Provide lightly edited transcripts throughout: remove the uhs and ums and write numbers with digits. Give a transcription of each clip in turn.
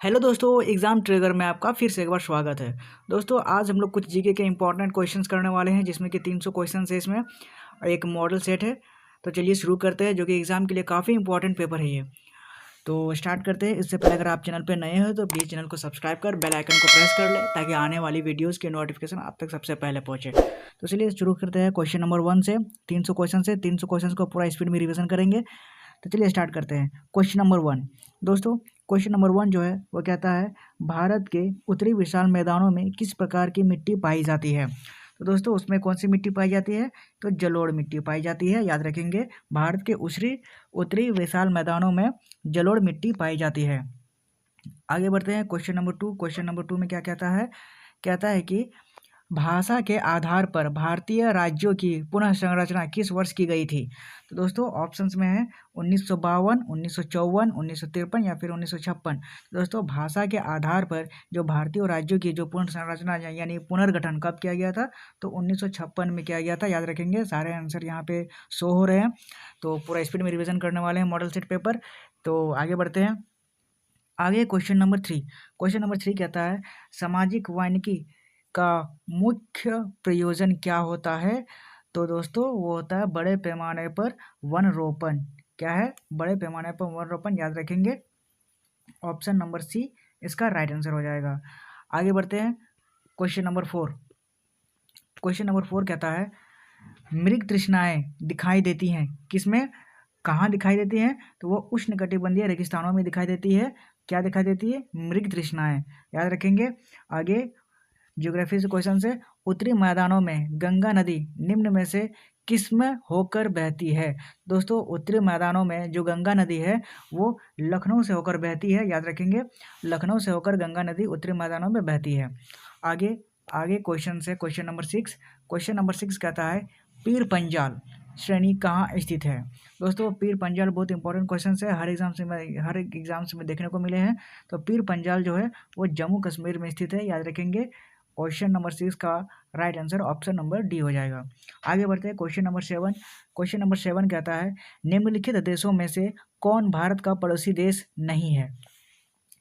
Hello दोस्तों, exam trigger में आपका फिर से एक बार स्वागत है। दोस्तों, आज हम लोग कुछ जीके के इंपॉर्टेंट क्वेश्चंस करने वाले हैं, जिसमें कि 300 क्वेश्चंस है इसमें और एक मॉडल सेट है। तो चलिए शुरू करते हैं, जो कि एग्ज़ाम के लिए काफ़ी इंपॉर्टेंट पेपर है ये। तो स्टार्ट करते हैं। इससे पहले अगर आप चैनल पे नए हो तो प्लीज़ चैनल को सब्सक्राइब कर बेल आइकन को प्रेस कर लें, ताकि आने वाली वीडियोज़ की नोटिफिकेशन आप तक सबसे पहले पहुँचे। तो चलिए शुरू करते हैं क्वेश्चन नंबर 1 से। 300 क्वेश्चन है, 300 क्वेश्चन को पूरा स्पीड में रिविज़न करेंगे। तो चलिए स्टार्ट करते हैं। क्वेश्चन नंबर 1 दोस्तों, क्वेश्चन नंबर 1 जो है वो कहता है, भारत के उत्तरी विशाल मैदानों में किस प्रकार की मिट्टी पाई जाती है। तो दोस्तों, उसमें कौन सी मिट्टी पाई जाती है? तो जलोढ़ मिट्टी पाई जाती है, याद रखेंगे। भारत के उत्तरी विशाल मैदानों में जलोढ़ मिट्टी पाई जाती है। आगे बढ़ते हैं क्वेश्चन नंबर 2। क्वेश्चन नंबर 2 में क्या कहता है? कहता है कि भाषा के आधार पर भारतीय राज्यों की पुनः संरचना किस वर्ष की गई थी। तो दोस्तों, ऑप्शंस में है 1952, 1954, 1953 या फिर 1956। दोस्तों, भाषा के आधार पर जो भारतीय राज्यों की जो पुनर्संरचना यानी पुनर्गठन कब किया गया था? तो 1956 में किया गया था, याद रखेंगे। सारे आंसर यहाँ पे शो हो रहे हैं, तो पूरा स्पीड में रिविजन करने वाले हैं मॉडल सेट पेपर। तो आगे बढ़ते हैं। आगे क्वेश्चन नंबर 3। क्वेश्चन नंबर 3 कहता है, सामाजिक वानिकी का मुख्य प्रयोजन क्या होता है? तो दोस्तों, वो होता है बड़े पैमाने पर वन रोपण। क्या है? बड़े पैमाने पर वन रोपण, याद रखेंगे। ऑप्शन नंबर सी इसका राइट आंसर हो जाएगा। आगे बढ़ते हैं क्वेश्चन नंबर 4। क्वेश्चन नंबर 4 कहता है, मृग तृष्णाएं दिखाई देती हैं किसमें? कहाँ दिखाई देती हैं? तो वो उष्णकटिबंधीय रेगिस्तानों में दिखाई देती है। क्या दिखाई देती है? मृग तृष्णाएं, याद रखेंगे। आगे ज्योग्राफी से क्वेश्चन है, उत्तरी मैदानों में गंगा नदी निम्न में से किसमें होकर बहती है? दोस्तों, उत्तरी मैदानों में जो गंगा नदी है वो लखनऊ से होकर बहती है, याद रखेंगे। लखनऊ से होकर गंगा नदी उत्तरी मैदानों में बहती है। आगे आगे क्वेश्चन है क्वेश्चन नंबर 6। क्वेश्चन नंबर 6 कहता है, पीर पंजाल श्रेणी कहाँ स्थित है? दोस्तों, पीर पंजाल बहुत इंपॉर्टेंट क्वेश्चन है, हर एक एग्जाम्स में देखने को मिले हैं। तो पीर पंजाल जो है वो जम्मू कश्मीर में स्थित है, याद रखेंगे। क्वेश्चन नंबर 6 का right answer option number D हो जाएगा। आगे बढ़ते हैं क्वेश्चन नंबर 7। क्वेश्चन नंबर 7 कहता है, निम्नलिखित देशों में से कौन भारत का पड़ोसी देश नहीं है?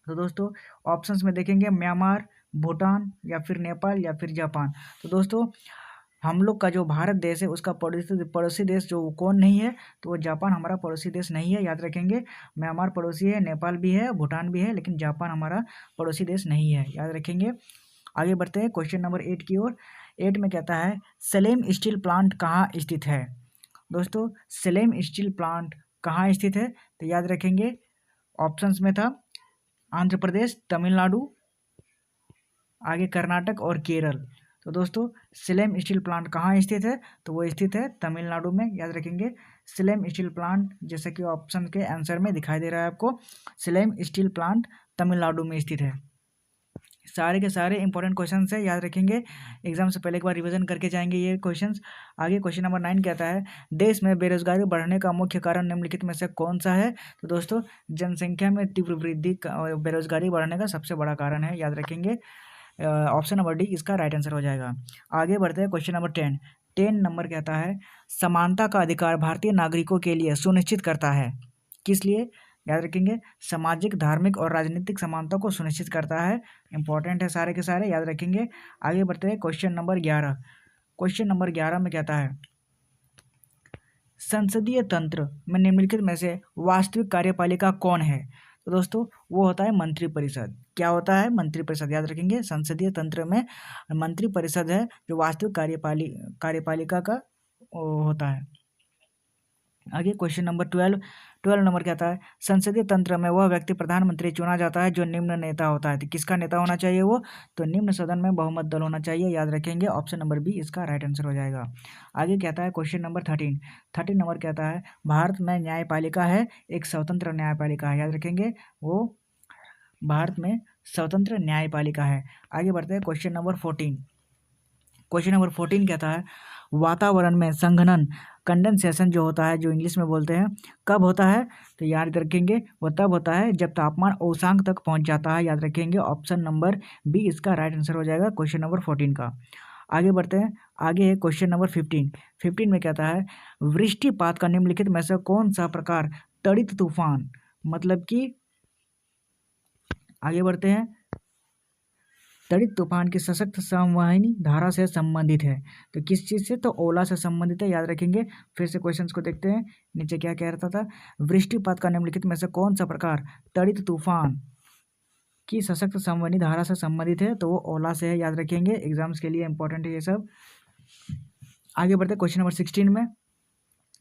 तो दोस्तों, ऑप्शंस में देखेंगे, म्यांमार, भूटान या फिर नेपाल या फिर जापान। तो दोस्तों, हम लोग का जो भारत देश है उसका पड़ोसी देश जो कौन नहीं है? तो वो जापान हमारा पड़ोसी देश नहीं है, याद रखेंगे। म्यांमार पड़ोसी है, नेपाल भी है, भूटान भी है, लेकिन जापान हमारा पड़ोसी देश नहीं है, याद रखेंगे। आगे बढ़ते हैं क्वेश्चन नंबर 8 की ओर। 8 में कहता है, सेलेम स्टील प्लांट कहाँ स्थित है? दोस्तों, सेलेम स्टील प्लांट कहाँ स्थित है? तो याद रखेंगे, ऑप्शंस में था आंध्र प्रदेश, तमिलनाडु, आगे कर्नाटक और केरल। तो दोस्तों, सेलेम स्टील प्लांट कहाँ स्थित है? तो वो स्थित है तमिलनाडु में, याद रखेंगे। सेलेम स्टील प्लांट, जैसे कि ऑप्शन के आंसर में दिखाई दे रहा है आपको, सेलेम स्टील प्लांट तमिलनाडु में स्थित है। सारे के सारे इंपॉर्टेंट क्वेश्चंस है, याद रखेंगे। एग्जाम से पहले एक बार रिवीजन करके जाएंगे ये क्वेश्चंस। आगे क्वेश्चन नंबर 9 कहता है, देश में बेरोजगारी बढ़ने का मुख्य कारण निम्नलिखित में से कौन सा है? तो दोस्तों, जनसंख्या में तीव्र वृद्धि बेरोजगारी बढ़ने का सबसे बड़ा कारण है, याद रखेंगे। ऑप्शन नंबर डी इसका राइट आंसर हो जाएगा। आगे बढ़ते हैं क्वेश्चन नंबर 10। 10 नंबर कहता है, समानता का अधिकार भारतीय नागरिकों के लिए सुनिश्चित करता है। किस लिए? याद रखेंगे, सामाजिक, धार्मिक और राजनीतिक समानता को सुनिश्चित करता है। इंपॉर्टेंट है सारे के सारे, याद रखेंगे। आगे बढ़ते हैं क्वेश्चन नंबर 11। क्वेश्चन नंबर 11 में कहता है, संसदीय तंत्र में निम्नलिखित में से वास्तविक कार्यपालिका कौन है? तो दोस्तों, वो होता है मंत्रिपरिषद। क्या होता है? मंत्रिपरिषद, याद रखेंगे। संसदीय तंत्र में मंत्रिपरिषद है जो वास्तविक कार्यपालिका का होता है। आगे क्वेश्चन नंबर 12 नंबर कहता है, संसदीय तंत्र में वह व्यक्ति प्रधानमंत्री चुना जाता है जो निम्न नेता होता है। तो किसका नेता होना चाहिए वो? तो निम्न सदन में बहुमत दल होना चाहिए, याद रखेंगे। ऑप्शन नंबर बी इसका राइट आंसर हो जाएगा। आगे कहता है क्वेश्चन नंबर 13 नंबर कहता है, भारत में न्यायपालिका है एक स्वतंत्र न्यायपालिका है, याद रखेंगे। वो भारत में स्वतंत्र न्यायपालिका है। आगे बढ़ते हैं क्वेश्चन नंबर 14। क्वेश्चन नंबर 14 कहता है, वातावरण में संघनन कंडेंसेशन जो होता है, जो इंग्लिश में बोलते हैं, कब होता है? तो याद रखेंगे, वो तब होता है जब तापमान औसांक तक पहुंच जाता है, याद रखेंगे। ऑप्शन नंबर बी इसका राइट आंसर हो जाएगा क्वेश्चन नंबर 14 का। आगे बढ़ते हैं। आगे है क्वेश्चन नंबर 15। 15 में कहता है, वृष्टिपात का निम्नलिखित में से कौन सा प्रकार त्वरित तूफान, मतलब कि आगे बढ़ते हैं। तड़ित तूफान की सशक्त संवहनी धारा से संबंधित है, तो किस चीज़ से? तो ओला से संबंधित है, याद रखेंगे। फिर से क्वेश्चंस को देखते हैं, नीचे क्या कह रहा था। वृष्टिपात का निम्नलिखित में से कौन सा प्रकार तड़ित तूफान की सशक्त संवहनी धारा से संबंधित है? तो वो ओला से है, याद रखेंगे। एग्जाम्स के लिए इंपॉर्टेंट है ये सब। आगे बढ़ते क्वेश्चन नंबर 16 में।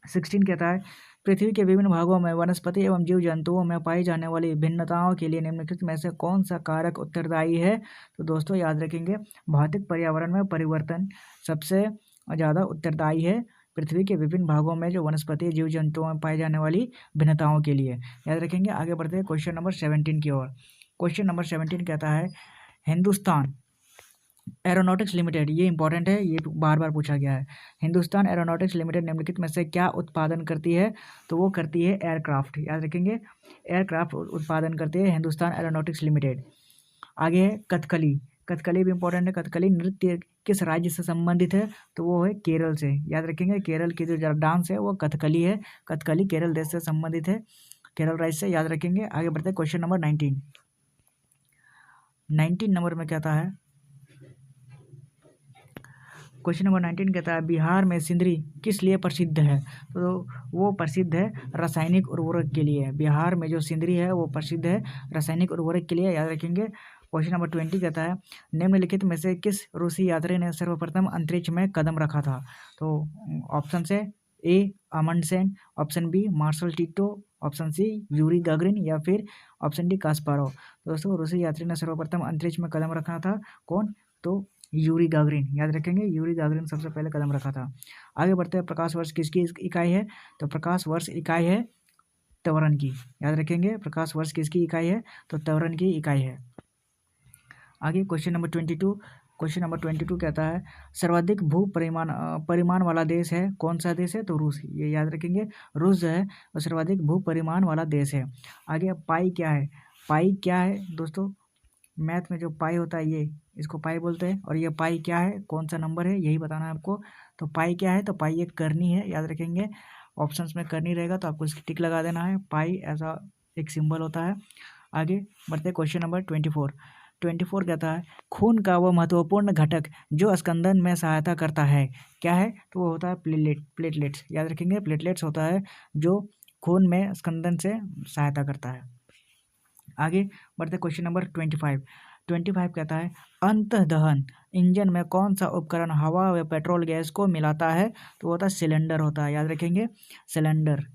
16 कहता है पृथ्वी के विभिन्न भागों में वनस्पति एवं जीव जंतुओं में पाई जाने वाली भिन्नताओं के लिए निम्नलिखित में से कौन सा कारक उत्तरदायी है? तो दोस्तों याद रखेंगे, भौतिक पर्यावरण में परिवर्तन सबसे ज़्यादा उत्तरदायी है पृथ्वी के विभिन्न भागों में जो वनस्पति जीव जंतुओं में पाई जाने वाली भिन्नताओं के लिए, याद रखेंगे। आगे बढ़ते हैं क्वेश्चन नंबर 17 की ओर। क्वेश्चन नंबर 17 कहता है हिंदुस्तान एरोनॉटिक्स लिमिटेड, ये इंपॉर्टेंट है, ये बार बार पूछा गया है। हिंदुस्तान एरोनॉटिक्स लिमिटेड निम्नलिखित में से क्या उत्पादन करती है? तो वो करती है एयरक्राफ्ट, याद रखेंगे। एयरक्राफ्ट उत्पादन करती है हिंदुस्तान एरोनॉटिक्स लिमिटेड। आगे है कथकली, कथकली भी इंपॉर्टेंट है। कथकली नृत्य किस राज्य से संबंधित है? तो वो है केरल से, याद रखेंगे। केरल की जो डांस है वो कथकली है। कथकली केरल देश से संबंधित है, केरल राज्य से, याद रखेंगे। आगे बढ़ते हैं क्वेश्चन नंबर 19। 19 नंबर में कहता है, क्वेश्चन नंबर 19 कहता है बिहार में सिंदरी किस लिए प्रसिद्ध है? तो वो प्रसिद्ध है रासायनिक उर्वरक के लिए। बिहार में जो सिंदरी है वो प्रसिद्ध है रासायनिक उर्वरक के लिए, याद रखेंगे। क्वेश्चन नंबर 20 कहता है निम्नलिखित में से किस रूसी यात्री ने सर्वप्रथम अंतरिक्ष में कदम रखा था? तो ऑप्शन है A Amundsen, option B Marshall Tito, option C Yuri Gagarin, या फिर ऑप्शन डी कास्पारोव। दोस्तों रूसी यात्री ने सर्वप्रथम अंतरिक्ष में कदम रखा था, कौन? तो यूरी गागरिन, याद रखेंगे। यूरी गागरिन सबसे पहले कदम रखा था। आगे बढ़ते हैं, प्रकाश वर्ष किसकी इकाई है? तो प्रकाश वर्ष इकाई है त्वरण की, याद रखेंगे। प्रकाश वर्ष किसकी इकाई है? तो त्वरण की इकाई है। आगे क्वेश्चन नंबर 22। क्वेश्चन नंबर 22 कहता है सर्वाधिक भू परिमाण वाला देश है, कौन सा देश है? तो रूस, ये याद रखेंगे। रूस जो है वो सर्वाधिक भू परिमाण वाला देश है। आगे पाई क्या है? पाई क्या है दोस्तों? मैथ में जो पाई होता है ये, इसको पाई बोलते हैं। और ये पाई क्या है, कौन सा नंबर है, यही बताना है आपको। तो पाई क्या है? तो पाई एक करनी है, याद रखेंगे। ऑप्शंस में करनी रहेगा तो आपको इसकी टिक लगा देना है। पाई ऐसा एक सिंबल होता है। आगे बढ़ते क्वेश्चन नंबर 24। 24 कहता है खून का वह महत्वपूर्ण घटक जो स्कंदन में सहायता करता है, क्या है? तो वो होता है प्लेटलेट्स, याद रखेंगे। प्लेटलेट्स होता है जो खून में स्कंदन से सहायता करता है। आगे बढ़ते क्वेश्चन नंबर 25। 25 कहता है अंतःदहन इंजन में कौन सा उपकरण हवा व पेट्रोल गैस को मिलाता है? तो वो होता है सिलेंडर होता है, याद रखेंगे, सिलेंडर।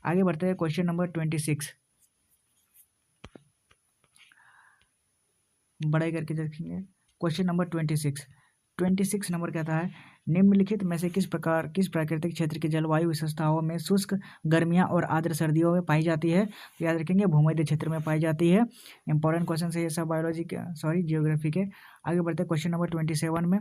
आगे बढ़ते हैं क्वेश्चन नंबर 26, बड़े करके देखेंगे। क्वेश्चन नंबर 26 नंबर कहता है निम्नलिखित में से किस प्राकृतिक क्षेत्र की जलवायु विशेषताओं में शुष्क गर्मियां और आर्द्र सर्दियों में पाई जाती है? तो याद रखेंगे भूमध्य क्षेत्र में पाई जाती है। इंपॉर्टेंट क्वेश्चन है ये सब बायोलॉजी के, जियोग्राफी के। आगे बढ़ते क्वेश्चन नंबर 27 में।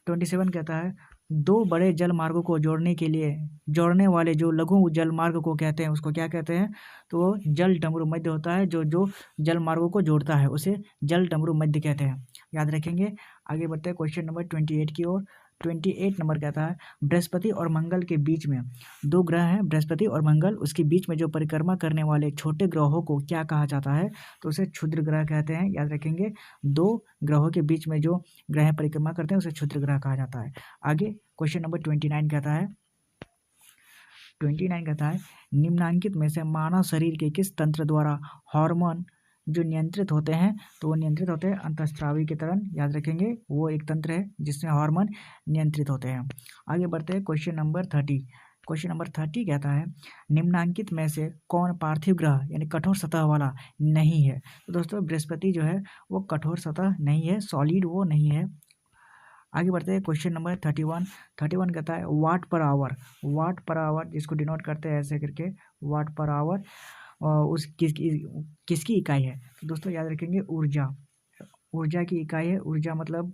27 कहता है दो बड़े जल मार्गों को जोड़ने वाले जो लघु जल मार्ग को कहते हैं, उसको क्या कहते हैं? तो जल डमरू मध्य होता है, जो जल मार्गों को जोड़ता है उसे जल डमरू मध्य कहते हैं, याद रखेंगे। आगे बढ़ते हैं क्वेश्चन नंबर 28 की ओर। 28 नंबर कहता है बृहस्पति और मंगल के बीच में दो ग्रह हैं, बृहस्पति और मंगल, उसके बीच में जो परिक्रमा करने वाले छोटे ग्रहों को क्या कहा जाता है? तो उसे क्षुद्र ग्रह कहते हैं, याद रखेंगे। दो ग्रहों के बीच में जो ग्रह परिक्रमा करते हैं उसे क्षुद्र ग्रह कहा जाता है। आगे क्वेश्चन नंबर 29 कहता है 29 कहता है निम्नांकित में से मानव शरीर के किस तंत्र द्वारा हार्मोन जो नियंत्रित होते हैं? तो वो नियंत्रित होते हैं अंतःस्रावी के तरह, याद रखेंगे। वो एक तंत्र है जिसमें हार्मोन नियंत्रित होते हैं। आगे बढ़ते हैं क्वेश्चन नंबर 30। क्वेश्चन नंबर 30 कहता है निम्नांकित में से कौन पार्थिव ग्रह यानी कठोर सतह वाला नहीं है? तो दोस्तों बृहस्पति जो है वो कठोर सतह नहीं है, सॉलिड वो नहीं है। आगे बढ़ते हैं क्वेश्चन नंबर 31। 31 कहता है वाट पर आवर जिसको डिनोट करते हैं ऐसे करके, वाट पर आवर उस किसकी इकाई है? तो दोस्तों याद रखेंगे ऊर्जा की इकाई है। ऊर्जा मतलब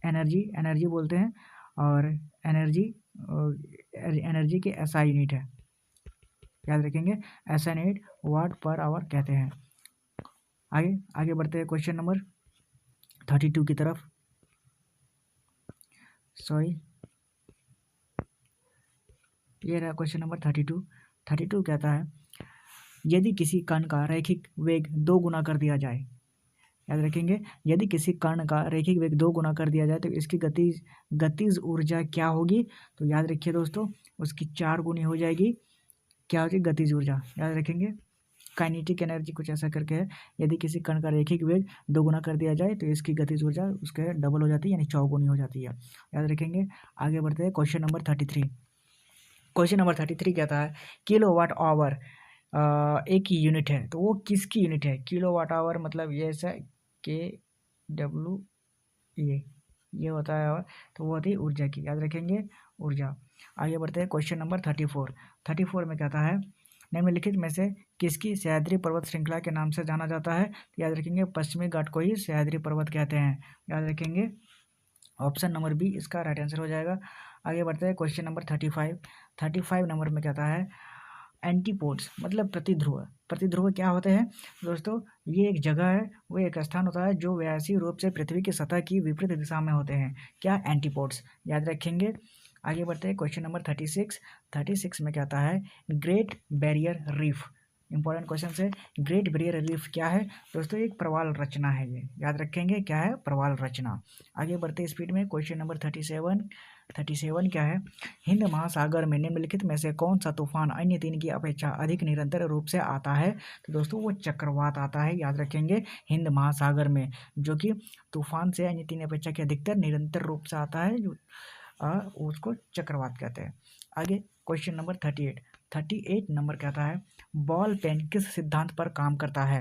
एनर्जी बोलते हैं, और एनर्जी के ऐसा यूनिट है, याद रखेंगे। ऐसा यूनिट वाट पर आवर कहते हैं। आगे बढ़ते हैं क्वेश्चन नंबर 32 की तरफ। ये रहा क्वेश्चन नंबर 32। 32 कहता है यदि किसी कण का रैखिक वेग 2 गुना कर दिया जाए, याद रखेंगे। यदि किसी कण का रैखिक वेग 2 गुना कर दिया जाए तो इसकी गतिज ऊर्जा क्या होगी? तो याद रखिए दोस्तों, उसकी 4 गुनी हो जाएगी। क्या होगी? गतिज ऊर्जा। याद रखेंगे, काइनेटिक एनर्जी कुछ ऐसा करके है। यदि किसी कण का रैखिक वेग 2 गुना कर दिया जाए तो इसकी गतिज ऊर्जा उसके डबल हो जाती है, यानी चौगुनी हो जाती है। याद रखेंगे। आगे बढ़ते हैं क्वेश्चन नंबर 33। क्वेश्चन नंबर 33 कहता है किलोवाट आवर एक यूनिट है, तो वो किसकी यूनिट है? किलोवाट आवर मतलब ये ऐसा KW ये होता है आवर, तो वो होती है ऊर्जा की। याद रखेंगे, ऊर्जा। आगे बढ़ते हैं क्वेश्चन नंबर 34। 34 में कहता है निम्नलिखित में से किसकी सह्याद्री पर्वत श्रृंखला के नाम से जाना जाता है? तो याद रखेंगे, पश्चिमी घाट को ही सह्याद्री पर्वत कहते हैं। याद रखेंगे, ऑप्शन नंबर बी इसका राइट आंसर हो जाएगा। आगे बढ़ते हैं क्वेश्चन नंबर 35। 35 नंबर में कहता है एंटीपोड्स मतलब प्रतिध्रुव। प्रतिध्रुव क्या होते हैं दोस्तों? ये एक जगह है, वो एक स्थान होता है जो व्यासीय रूप से पृथ्वी की सतह की विपरीत दिशा में होते हैं। क्या? एंटीपोड्स। याद रखेंगे। आगे बढ़ते हैं क्वेश्चन नंबर 36। 36 में कहता है great barrier reef. Important question है। ग्रेट बैरियर रीफ क्या है दोस्तों? एक प्रवाल रचना है ये। याद रखेंगे, क्या है? प्रवाल रचना। आगे बढ़ते स्पीड में क्वेश्चन नंबर 37। 37 क्या है? हिंद महासागर में निम्नलिखित में से कौन सा तूफान अन्य 3 की अपेक्षा अधिक निरंतर रूप से आता है? तो दोस्तों वो चक्रवात आता है। याद रखेंगे, हिंद महासागर में जो कि तूफान से अन्य 3 अपेक्षा के अधिकतर निरंतर रूप से आता है, जो उसको चक्रवात कहते हैं। आगे क्वेश्चन नंबर 38। 38 नंबर कहता है बॉल पेन किस सिद्धांत पर काम करता है?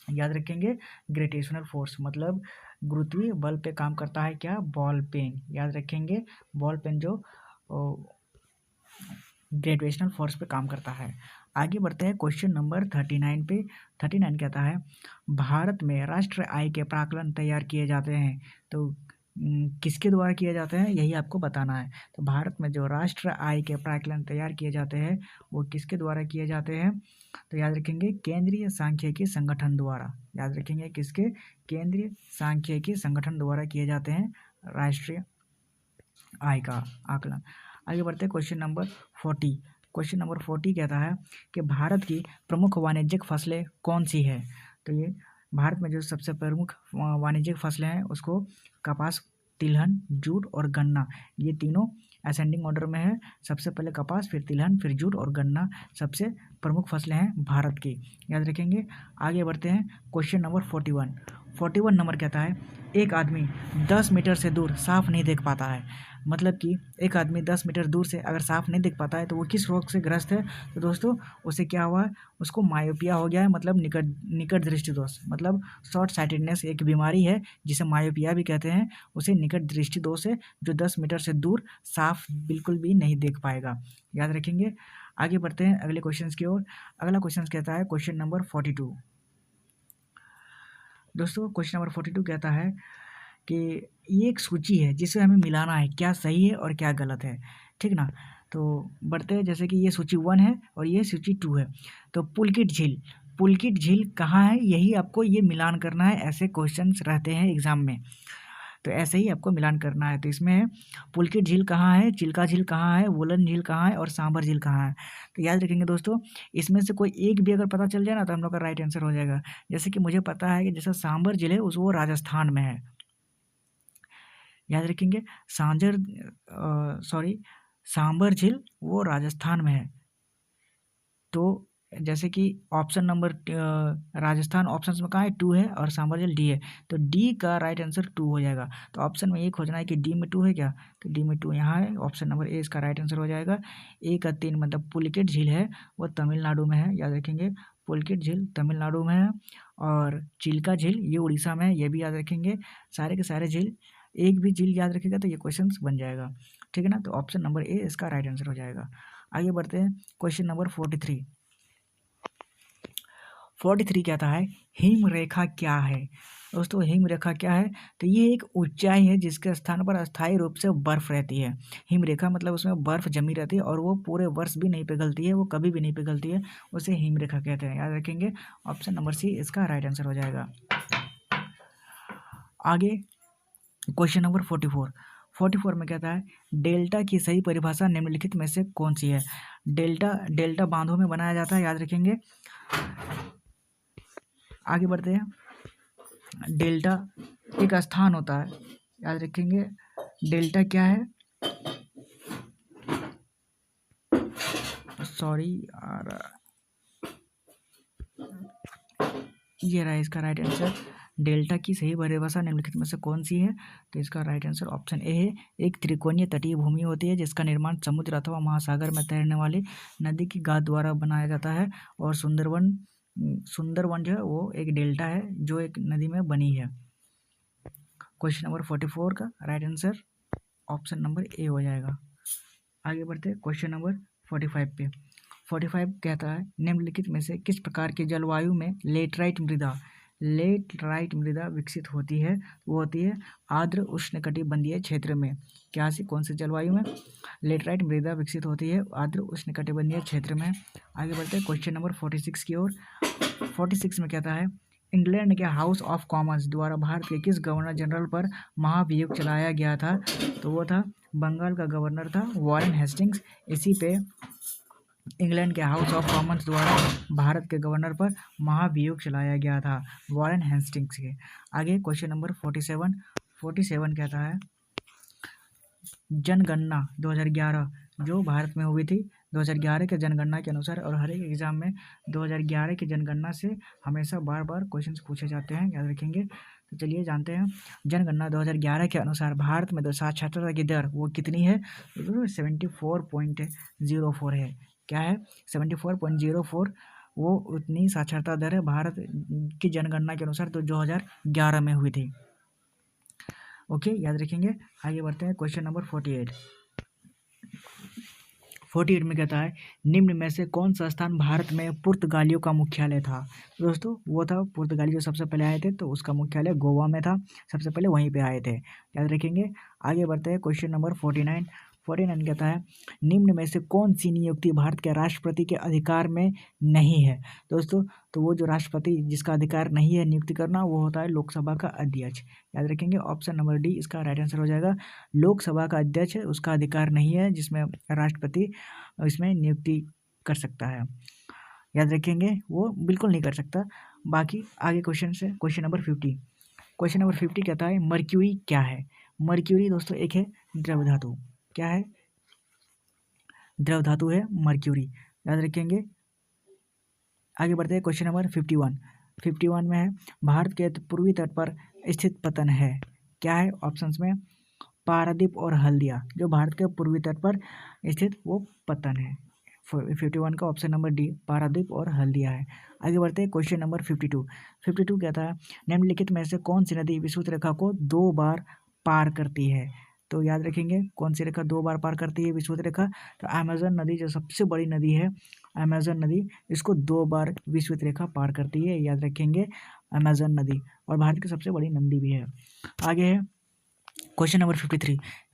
याद रखेंगे, ग्रेविटेशनल फोर्स मतलब गुरुत्वीय बल पे काम करता है। क्या? Ball pen. याद रखेंगे, बॉल पेन जो ग्रेविटेशनल फोर्स पे काम करता है। आगे बढ़ते हैं क्वेश्चन नंबर 39 पे। 39 कहता है भारत में राष्ट्रीय आय के प्राकलन तैयार किए जाते हैं, तो किसके द्वारा किए जाते हैं यही आपको बताना है। तो भारत में जो राष्ट्रीय आय के प्राकलन तैयार किए जाते हैं वो किसके द्वारा किए जाते हैं? तो याद रखेंगे, केंद्रीय सांख्यिकी संगठन द्वारा। याद रखेंगे, किसके? केंद्रीय सांख्यिकी संगठन द्वारा किए जाते हैं राष्ट्रीय आय का आकलन। आगे बढ़ते हैं क्वेश्चन नंबर 40। क्वेश्चन नंबर 40 कहता है कि भारत की प्रमुख वाणिज्यिक फसलें कौन सी है? तो ये भारत में जो सबसे प्रमुख वाणिज्यिक फसलें हैं उसको कपास, तिलहन, जूट और गन्ना, ये तीनों असेंडिंग ऑर्डर में है। सबसे पहले कपास, फिर तिलहन, फिर जूट और गन्ना सबसे प्रमुख फसलें हैं भारत की। याद रखेंगे। आगे बढ़ते हैं क्वेश्चन नंबर 41। 41 नंबर कहता है एक आदमी 10 मीटर से दूर साफ नहीं देख पाता है। मतलब कि एक आदमी 10 मीटर दूर से अगर साफ नहीं देख पाता है तो वो किस रोग से ग्रस्त है? तो दोस्तों उसे क्या हुआ है? उसको मायोपिया हो गया है, मतलब निकट दृष्टि दोष, मतलब शॉर्ट साइटेडनेस एक बीमारी है जिसे मायोपिया भी कहते हैं। उसे निकट दृष्टि दोष है जो 10 मीटर से दूर साफ बिल्कुल भी नहीं देख पाएगा। याद रखेंगे। आगे बढ़ते हैं अगले क्वेश्चन की ओर। अगला क्वेश्चन कहता है क्वेश्चन नंबर 42। दोस्तों क्वेश्चन नंबर 42 कहता है कि ये एक सूची है जिसे हमें मिलाना है क्या सही है और क्या गलत है, ठीक ना। तो बढ़ते हैं, जैसे कि ये सूची 1 है और ये सूची 2 है। तो पुलकित झील कहाँ है, यही आपको ये मिलान करना है। ऐसे क्वेश्चंस रहते हैं एग्जाम में, तो ऐसे ही आपको मिलान करना है। तो इसमें है पुलकित झील कहाँ है, चिल्का झील कहाँ है, वुलन झील कहाँ है और सांभर झील कहाँ है। तो याद रखेंगे दोस्तों, इसमें से कोई एक भी अगर पता चल जाए ना तो हम लोग का राइट आंसर हो जाएगा। जैसे कि मुझे पता है कि जैसे सांभर झील है वो राजस्थान में है। याद रखेंगे, सांभर झील वो राजस्थान में है। तो जैसे कि ऑप्शन नंबर राजस्थान ऑप्शन में कहाँ है? 2 है और सांभर झील डी है। तो डी का राइट आंसर 2 हो जाएगा। तो ऑप्शन में ये खोजना है कि डी में 2 है क्या? तो डी में 2 यहाँ है। ऑप्शन नंबर ए इसका राइट आंसर हो जाएगा। 1 का 3 मतलब पुलकित झील है वो तमिलनाडु में है। याद रखेंगे, पुलकित झील तमिलनाडु में है और चिल्का झील ये उड़ीसा में है, ये भी याद रखेंगे। सारे के सारे झील, एक भी झील याद रखेगा तो ये क्वेश्चन बन जाएगा, ठीक है ना। तो ऑप्शन नंबर ए इसका राइट आंसर हो जाएगा। आगे बढ़ते हैं क्वेश्चन नंबर 43। 43 कहता है हिम रेखा क्या है? दोस्तों हिम रेखा क्या है? तो ये एक ऊंचाई है जिसके स्थान पर अस्थायी रूप से बर्फ रहती है। हिम रेखा मतलब उसमें बर्फ जमी रहती है और वो पूरे वर्ष भी नहीं पिघलती है, वो कभी भी नहीं पिघलती है, उसे हिम रेखा कहते हैं। याद रखेंगे, ऑप्शन नंबर सी इसका राइट आंसर हो जाएगा। आगे क्वेश्चन नंबर 44। 44 में कहता है डेल्टा की सही परिभाषा निम्नलिखित में से कौन सी है? डेल्टा बांधों में बनाया जाता है। याद रखेंगे। आगे बढ़ते हैं, डेल्टा एक स्थान होता है, याद रखेंगे। डेल्टा क्या है, सॉरी यार, ये रहा इसका राइट आंसर। डेल्टा की सही परिभाषा निम्नलिखित में से कौन सी है? तो इसका राइट आंसर ऑप्शन ए है। एक त्रिकोणीय तटीय भूमि होती है जिसका निर्माण समुद्र अथवा महासागर में तैरने वाली नदी की गाद द्वारा बनाया जाता है। और सुंदरवन जो है वो एक डेल्टा है जो एक नदी में बनी है। क्वेश्चन नंबर 44 का right answer option number A हो जाएगा। आगे बढ़ते हैं क्वेश्चन नंबर 45 पे। 45 कहता है निम्नलिखित में से किस प्रकार की जलवायु में लेटराइट मृदा विकसित होती है? वो होती है आर्द्र उष्णकटिबंधीय क्षेत्र में। क्या सी कौन सी जलवायु में लेटराइट मृदा विकसित होती है? आर्द्र उष्णकटिबंधीय क्षेत्र में। आगे बढ़ते हैं क्वेश्चन नंबर 46 की ओर। 46 में कहता है इंग्लैंड के हाउस ऑफ कॉमन्स द्वारा भारत के किस गवर्नर जनरल पर महाभियोग चलाया गया था? तो वो था बंगाल का गवर्नर था वॉरेन हेस्टिंग्स। इसी पे इंग्लैंड के हाउस ऑफ कॉमन्स द्वारा भारत के गवर्नर पर महाभियोग चलाया गया था वॉरेन हेस्टिंग्स के। आगे क्वेश्चन नंबर 47 कहता है जनगणना 2011 जो भारत में हुई थी 2011 के जनगणना के अनुसार, और हर एक एग्जाम में 2011 की जनगणना से हमेशा बार बार क्वेश्चन पूछे जाते हैं, याद रखेंगे। तो चलिए जानते हैं जनगणना 2011 के अनुसार भारत में साक्षरता की दर वो कितनी है? 74.04 है। क्या है? 74.04 वो उतनी साक्षरता दर है भारत की जनगणना के अनुसार, तो 2011 में हुई थी। ओके, याद रखेंगे। आगे बढ़ते हैं क्वेश्चन नंबर 48 में कहता है निम्न में से कौन सा स्थान भारत में पुर्तगालियों का मुख्यालय था? दोस्तों वो था पुर्तगाली जो सबसे पहले आए थे, तो उसका मुख्यालय गोवा में था, सबसे पहले वहीं पे आए थे, याद रखेंगे। आगे बढ़ते हैं क्वेश्चन नंबर 49 कहता है निम्न में से कौन सी नियुक्ति भारत के राष्ट्रपति के अधिकार में नहीं है? दोस्तों तो वो जो राष्ट्रपति जिसका अधिकार नहीं है नियुक्ति करना वो होता है लोकसभा का अध्यक्ष, याद रखेंगे। ऑप्शन नंबर डी इसका राइट आंसर हो जाएगा। लोकसभा का अध्यक्ष उसका अधिकार नहीं है जिसमें राष्ट्रपति इसमें नियुक्ति कर सकता है, याद रखेंगे, वो बिल्कुल नहीं कर सकता। बाकी आगे क्वेश्चन से क्वेश्चन नंबर 50 कहता है मर्क्यूरी क्या है? मर्क्यूरी दोस्तों एक है द्रव धातु। क्या है? द्रव धातु है मर्क्यूरी, याद रखेंगे। आगे बढ़ते हैं क्वेश्चन नंबर 51 में है भारत के पूर्वी तट पर स्थित पतन है। क्या है? ऑप्शंस में पारादीप और हल्दिया, जो भारत के पूर्वी तट पर स्थित वो पतन है। 51 का ऑप्शन नंबर डी पारादीप और हल्दिया है। आगे बढ़ते हैं क्वेश्चन नंबर 52 कहता है निम्नलिखित में से कौन सी नदी विषुवत रेखा को 2 बार पार करती है? तो याद रखेंगे कौन सी रेखा 2 बार पार करती है विषुवत रेखा? तो अमेजन नदी जो सबसे बड़ी नदी है, अमेजन नदी इसको 2 बार विषुवत रेखा पार करती है, याद रखेंगे अमेजन नदी, और भारत की सबसे बड़ी नदी भी है। आगे है क्वेश्चन नंबर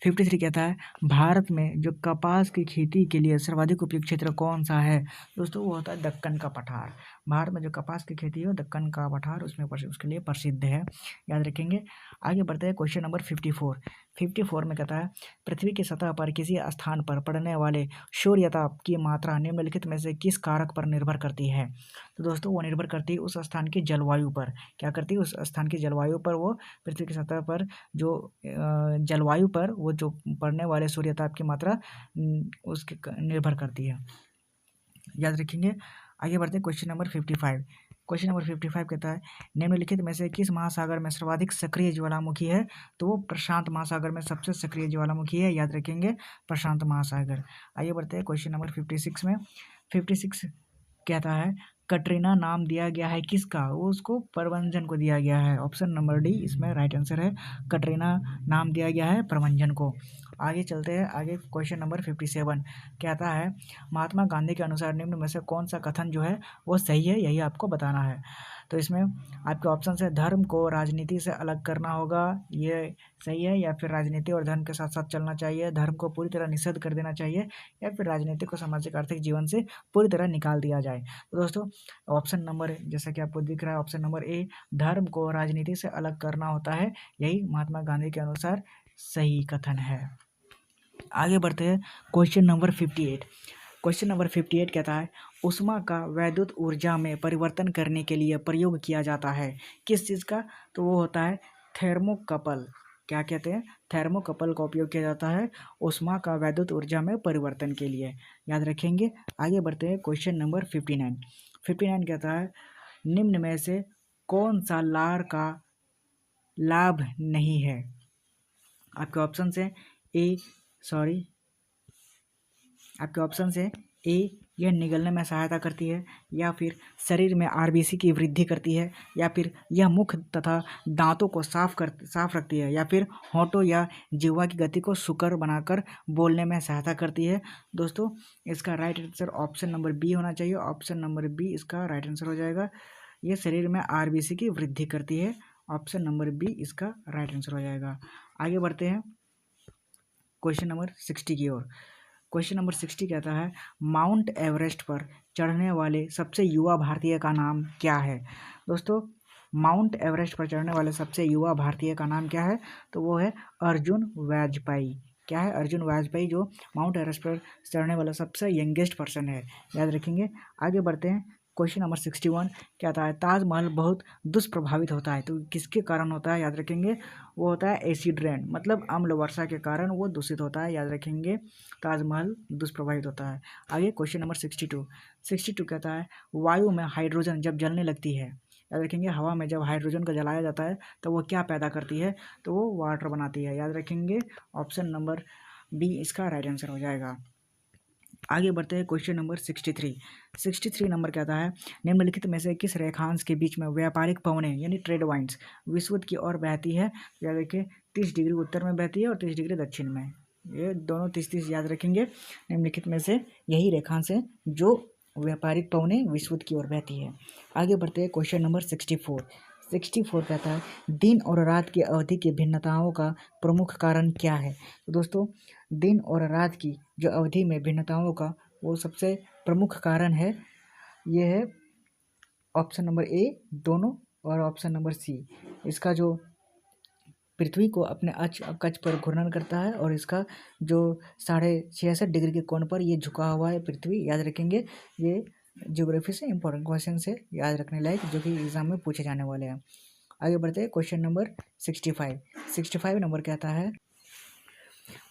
53 कहता है भारत में जो कपास की खेती के लिए सर्वाधिक उपयुक्त क्षेत्र कौन सा है? दोस्तों वो होता है दक्कन का पठार। भारत में जो कपास की खेती है दक्कन का पठार उसमें उसके लिए प्रसिद्ध है, याद रखेंगे। आगे बढ़ते हैं क्वेश्चन नंबर 54 में कहता है पृथ्वी की सतह पर किसी स्थान पर पड़ने वाले सूर्यताप की मात्रा निम्नलिखित में से किस कारक पर निर्भर करती है? तो दोस्तों वो निर्भर करती है उस स्थान की जलवायु पर। क्या करती है? उस स्थान की जलवायु पर वो पृथ्वी की सतह पर जो जलवायु पर वो जो पड़ने वाले सूर्यताप की मात्रा उसके निर्भर करती है, याद रखेंगे। आगे बढ़ते हैं क्वेश्चन नंबर 55 कहता है निम्नलिखित में से किस महासागर में सर्वाधिक सक्रिय ज्वालामुखी है? तो वो प्रशांत महासागर में सबसे सक्रिय ज्वालामुखी है, याद रखेंगे प्रशांत महासागर। आगे बढ़ते हैं क्वेश्चन नंबर 56 कहता है कटरीना नाम दिया गया है किसका? वो उसको प्रवंजन को दिया गया है। ऑप्शन नंबर डी इसमें राइट आंसर है, कटरीना नाम दिया गया है प्रवंजन को। आगे चलते हैं, आगे क्वेश्चन नंबर 57 कहता है महात्मा गांधी के अनुसार निम्न में से कौन सा कथन जो है वो सही है, यही आपको बताना है। तो इसमें आपके ऑप्शन है धर्म को राजनीति से अलग करना होगा, ये सही है, या फिर राजनीति और धर्म के साथ साथ चलना चाहिए, धर्म को पूरी तरह निषेध कर देना चाहिए, या फिर राजनीति को सामाजिक आर्थिक जीवन से पूरी तरह निकाल दिया जाए। तो दोस्तों ऑप्शन नंबर जैसा कि आपको दिख रहा है ऑप्शन नंबर ए धर्म को राजनीति से अलग करना होता है, यही महात्मा गांधी के अनुसार सही कथन है। आगे बढ़ते हैं क्वेश्चन नंबर 58 कहता है ऊष्मा का वैद्युत ऊर्जा में परिवर्तन करने के लिए प्रयोग किया जाता है? किस चीज़ का? तो वो होता है थर्मोकपल। क्या कहते हैं? थर्मोकपल का उपयोग किया जाता है ऊष्मा का वैद्युत ऊर्जा में परिवर्तन के लिए। याद रखेंगे। आगे बढ़ते हैं क्वेश्चन नंबर 59। 59 कहता है निम्न में से कौन सा लार का लाभ नहीं है? आपके ऑप्शन है आपके ऑप्शन है ए, यह निगलने में सहायता करती है, या फिर शरीर में आरबीसी की वृद्धि करती है, या फिर यह मुख तथा दांतों को साफ रखती है, या फिर होंठों या जिह्वा की गति को सुकर बनाकर बोलने में सहायता करती है। दोस्तों इसका right answer option number B होना चाहिए। ऑप्शन नंबर बी इसका राइट आंसर हो जाएगा। यह शरीर में आरबीसी की वृद्धि करती है। ऑप्शन नंबर बी इसका राइट आंसर हो जाएगा। आगे बढ़ते हैं क्वेश्चन नंबर 60 की ओर। क्वेश्चन नंबर 60 कहता है माउंट एवरेस्ट पर चढ़ने वाले सबसे युवा भारतीय का नाम क्या है? दोस्तों माउंट एवरेस्ट पर चढ़ने वाले सबसे युवा भारतीय का नाम क्या है? तो वो है अर्जुन वाजपेयी। क्या है? अर्जुन वाजपेयी जो माउंट एवरेस्ट पर चढ़ने वाला सबसे यंगेस्ट पर्सन है। याद रखेंगे। आगे बढ़ते हैं क्वेश्चन नंबर 61 क्या आता है ताजमहल बहुत दुष्प्रभावित होता है, तो किसके कारण होता है? याद रखेंगे। वो होता है एसिड रेन, मतलब अम्ल वर्षा के कारण वो दूषित होता है। याद रखेंगे। ताजमहल दुष्प्रभावित होता है। आगे क्वेश्चन नंबर 62 कहता है वायु में हाइड्रोजन जब जलने लगती है, याद रखेंगे, हवा में जब हाइड्रोजन को जलाया जाता है तो वो क्या पैदा करती है? तो वो वाटर बनाती है। याद रखेंगे। ऑप्शन नंबर बी इसका राइट आंसर हो जाएगा। आगे बढ़ते हैं क्वेश्चन नंबर 63 नंबर कहता है निम्नलिखित में से किस रेखांश के बीच में व्यापारिक पवनें यानी ट्रेड वाइंस विषुवत की ओर बहती है? याद रखिए 30 डिग्री उत्तर में बहती है और 30 डिग्री दक्षिण में। ये दोनों 30-30 याद रखेंगे। निम्नलिखित में से यही रेखांश है जो व्यापारिक पवनें विषुवत की ओर बहती है। आगे बढ़ते हैं क्वेश्चन नंबर 64 कहता है दिन और रात की अवधि की भिन्नताओं का प्रमुख कारण क्या है? तो दोस्तों दिन और रात की जो अवधि में भिन्नताओं का वो सबसे प्रमुख कारण है, ये है ऑप्शन नंबर ए दोनों और ऑप्शन नंबर सी इसका जो पृथ्वी को अपने अक्ष पर घूर्णन करता है और इसका जो 66.5 डिग्री के कोण पर ये झुका हुआ है पृथ्वी। याद रखेंगे। ये ज्योग्राफी से इंपॉर्टेंट क्वेश्चन है याद रखने लायक जो कि एग्जाम में पूछे जाने वाले हैं। आगे बढ़ते हैं क्वेश्चन नंबर 65 नंबर कहता है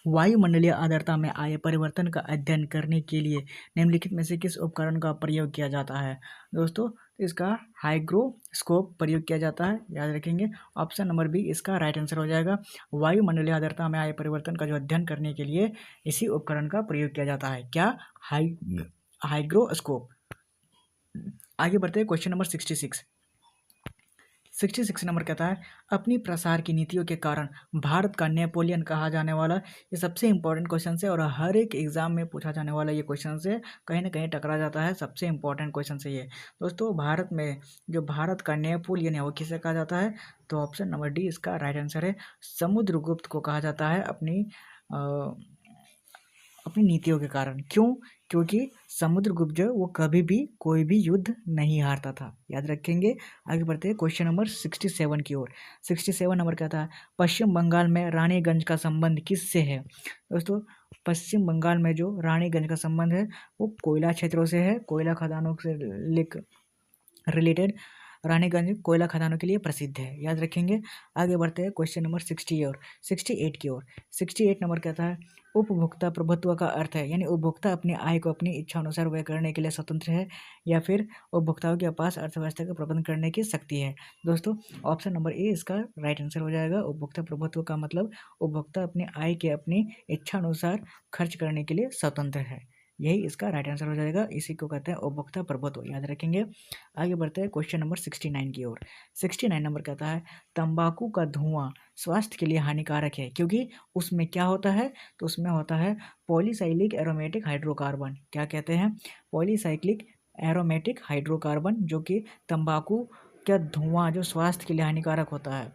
वायुमंडलीय आर्द्रता में आए परिवर्तन का अध्ययन करने के लिए निम्नलिखित में से किस उपकरण का प्रयोग किया जाता है? दोस्तों इसका हाइग्रोस्कोप प्रयोग किया जाता है। याद रखेंगे। ऑप्शन नंबर बी इसका राइट आंसर हो जाएगा। वायुमंडलीय आर्द्रता में आए परिवर्तन का जो अध्ययन करने के लिए इसी उपकरण का प्रयोग किया जाता है। क्या? हाइग्रोस्कोप। आगे बढ़ते हैं क्वेश्चन नंबर 66 नंबर कहता है अपनी प्रसार की नीतियों के कारण भारत का नेपोलियन कहा जाने वाला, ये सबसे इंपॉर्टेंट क्वेश्चन है और हर एक एग्जाम में पूछा जाने वाला ये क्वेश्चन से कहीं ना कहीं टकरा जाता है। सबसे इंपॉर्टेंट क्वेश्चन है ये। दोस्तों भारत में जो भारत का नेपोलियन है वो किसे कहा जाता है? तो ऑप्शन नंबर डी इसका राइट आंसर है। समुद्रगुप्त को कहा जाता है अपनी नीतियों के कारण। क्यों? क्योंकि समुद्रगुप्त जो वो कभी भी कोई भी युद्ध नहीं हारता था। याद रखेंगे। आगे बढ़ते हैं क्वेश्चन नंबर 67 की ओर। 67 नंबर कहता है पश्चिम बंगाल में रानीगंज का संबंध किससे है? दोस्तों पश्चिम बंगाल में जो रानीगंज का संबंध है वो कोयला क्षेत्रों से है। कोयला खदानों से रिलेटेड रानीगंज कोयला खदानों के लिए प्रसिद्ध है। याद रखेंगे। आगे बढ़ते हैं क्वेश्चन नंबर 68 की ओर। 68 नंबर कहता है उपभोक्ता प्रभुत्व का अर्थ है यानी उपभोक्ता अपनी आय को अपनी इच्छा अनुसार व्यय करने के लिए स्वतंत्र है, या फिर उपभोक्ताओं के पास अर्थव्यवस्था का प्रबंधन करने की शक्ति है। दोस्तों ऑप्शन नंबर ए इसका राइट आंसर हो जाएगा। उपभोक्ता प्रभुत्व का मतलब उपभोक्ता अपनी आय के अपनी इच्छा अनुसार खर्च करने के लिए स्वतंत्र है। यही इसका राइट आंसर हो जाएगा। इसी को कहते हैं उपभोक्ता प्रभुत्व। याद रखेंगे। आगे बढ़ते हैं क्वेश्चन नंबर 69 की ओर। 69 नंबर कहता है तंबाकू का धुआं स्वास्थ्य के लिए हानिकारक है क्योंकि उसमें क्या होता है? तो उसमें होता है पॉलीसाइक्लिक एरोमेटिक हाइड्रोकार्बन। क्या कहते हैं? पॉलीसाइक्लिक एरोमेटिक हाइड्रोकार्बन, जो कि तंबाकू का धुआं जो स्वास्थ्य के लिए हानिकारक होता है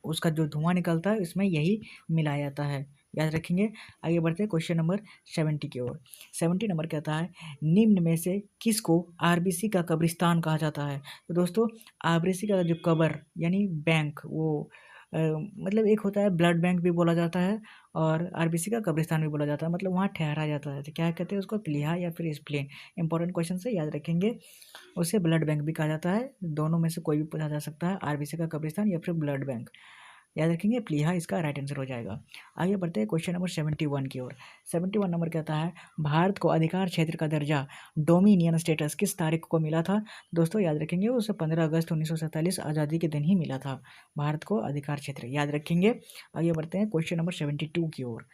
उसका जो धुआं निकलता है इसमें यही मिलाया जाता है। याद रखेंगे। आगे बढ़ते हैं क्वेश्चन नंबर 70 की ओर। 70 नंबर कहता है निम्न में से किसको आरबीसी का कब्रिस्तान कहा जाता है? तो दोस्तों आरबीसी का जो कब्र यानी बैंक वो मतलब एक होता है ब्लड बैंक भी बोला जाता है और आरबीसी का कब्रिस्तान भी बोला जाता है, मतलब वहाँ ठहरा जाता है। तो क्या कहते हैं उसको, प्लीहा या फिर स्प्लेन। इंपॉर्टेंट क्वेश्चन से याद रखेंगे। उसे ब्लड बैंक भी कहा जाता है, दोनों में से कोई भी पूछा जा सकता है, आरबीसी का कब्रिस्तान या फिर ब्लड बैंक। याद रखेंगे प्लीहा इसका राइट आंसर हो जाएगा। आगे बढ़ते हैं क्वेश्चन नंबर 71 की ओर। 71 नंबर कहता है भारत को अधिकार क्षेत्र का दर्जा डोमिनियन स्टेटस किस तारीख को मिला था। दोस्तों याद रखेंगे उसे 15 अगस्त 1947 आज़ादी के दिन ही मिला था भारत को अधिकार क्षेत्र, याद रखेंगे। आगे बढ़ते हैं क्वेश्चन नंबर 72 की ओर।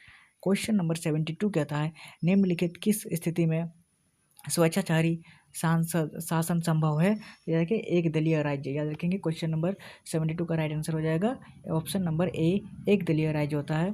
क्वेश्चन नंबर 72 कहता है निम्नलिखित किस स्थिति में स्वेच्छाचारी सांसद शासन संभव है। याद रखिए एक दलीय राज्य, याद रखेंगे क्वेश्चन नंबर 72 का राइट आंसर हो जाएगा ऑप्शन नंबर ए, एक दलीय राज्य होता है।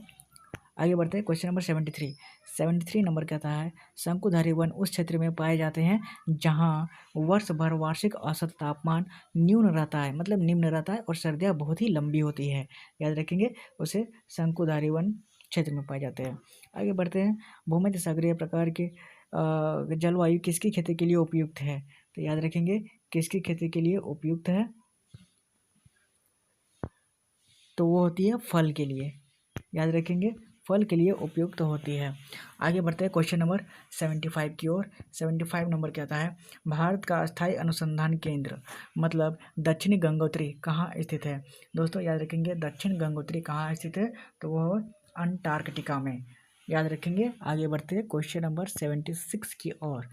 आगे बढ़ते हैं क्वेश्चन नंबर 73। 73 नंबर कहता है शंकुधारी वन उस क्षेत्र में पाए जाते हैं जहां वर्ष भर वार्षिक औसत तापमान न्यून रहता है, मतलब निम्न रहता है, और सर्दियां बहुत ही लंबी होती है। याद रखेंगे उसे शंकुधारी वन क्षेत्र में पाए जाते हैं। आगे बढ़ते हैं भूमध्य सागरीय प्रकार के जलवायु किसकी खेती के लिए उपयुक्त है। तो याद रखेंगे किसकी खेती के लिए उपयुक्त है, तो वो होती है फल के लिए। याद रखेंगे फल के लिए उपयुक्त होती है। आगे बढ़ते हैं क्वेश्चन नंबर 75 की ओर। 75 नंबर कहता है भारत का अस्थायी अनुसंधान केंद्र मतलब दक्षिणी गंगोत्री कहाँ स्थित है। दोस्तों याद रखेंगे दक्षिण गंगोत्री कहाँ स्थित है, तो वह अंटार्कटिका में। याद रखेंगे। आगे बढ़ते हैं क्वेश्चन नंबर 76 की ओर।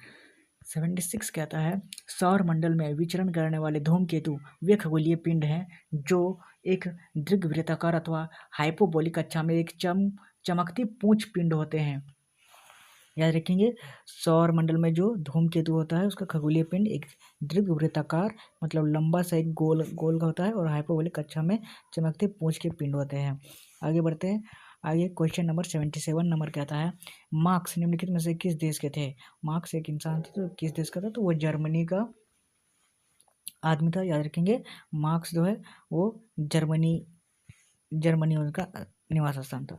76 कहता है सौर मंडल में विचरण करने वाले धूमकेतु वे खगोलीय पिंड हैं जो एक दीर्घवृत्ताकार अथवा हाइपोबोलिक कक्षा में एक चमकती पूंछ पिंड होते हैं। याद रखेंगे सौर मंडल में जो धूमकेतु होता है उसका खगोलीय पिंड एक दीर्घवृत्ताकार मतलब लंबा सा एक गोल गोल का होता है और हाइपोबोलिक कक्षा में चमकते पूंछ के पिंड होते हैं। आगे बढ़ते हैं। आगे क्वेश्चन नंबर 77 नंबर कहता है मार्क्स निम्नलिखित में से किस देश के थे। मार्क्स एक इंसान थे, तो किस देश का था, तो वो जर्मनी का आदमी था। याद रखेंगे मार्क्स जो है वो जर्मनी उनका निवास स्थान था।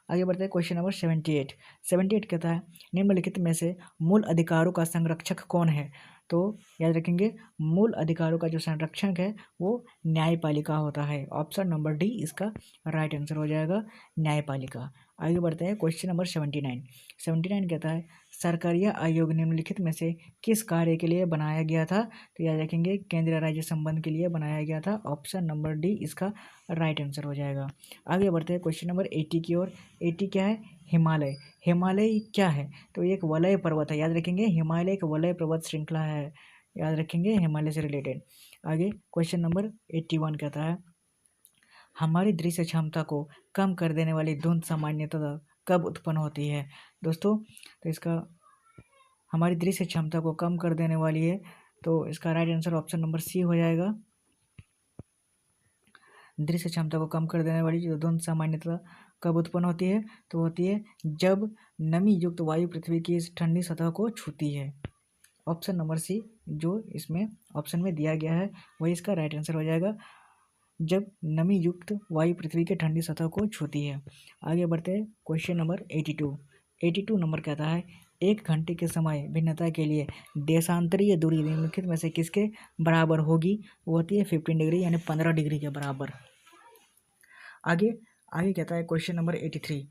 आगे बढ़ते हैं क्वेश्चन नंबर 78। 78 कहता है निम्नलिखित में से मूल अधिकारों का संरक्षक कौन है। तो याद रखेंगे मूल अधिकारों का जो संरक्षक है वो न्यायपालिका होता है। ऑप्शन नंबर डी इसका राइट आंसर हो जाएगा, न्यायपालिका। आगे बढ़ते हैं क्वेश्चन नंबर 79। 79 कहता है सरकारीय आयोग निम्नलिखित में से किस कार्य के लिए बनाया गया था। तो याद रखेंगे केंद्रीय राज्य संबंध के लिए बनाया गया था। ऑप्शन नंबर डी इसका राइट आंसर हो जाएगा। आगे बढ़ते हैं क्वेश्चन नंबर 80 की ओर। 80 क्या है, हिमालय। हिमालय क्या है, तो एक वलय पर्वत है। याद रखेंगे हिमालय एक वलय पर्वत श्रृंखला है। याद रखेंगे हिमालय से रिलेटेड। आगे क्वेश्चन नंबर 81 कहता है हमारी दृश्य क्षमता को कम कर देने वाली धुंध सामान्यतः कब उत्पन्न होती है। दोस्तों तो इसका हमारी दृश्य क्षमता को कम कर देने वाली है, तो इसका right answer option number C हो जाएगा। दृश्य क्षमता को कम कर देने वाली जो धुंध सामान्यतः कब उत्पन्न होती है, तो होती है जब नमी युक्त वायु पृथ्वी की इस ठंडी सतह को छूती है। ऑप्शन नंबर सी जो इसमें ऑप्शन में दिया गया है वही इसका राइट आंसर हो जाएगा, जब नमी युक्त वायु पृथ्वी के ठंडी सतह को छूती है। आगे बढ़ते हैं क्वेश्चन नंबर 82। 82 नंबर कहता है एक घंटे के समय भिन्नता के लिए देशांतरीय दूरी निम्नलिखित में से किसके बराबर होगी। वो होती है 15 डिग्री यानी 15 डिग्री के बराबर। आगे आगे कहता है क्वेश्चन नंबर 83।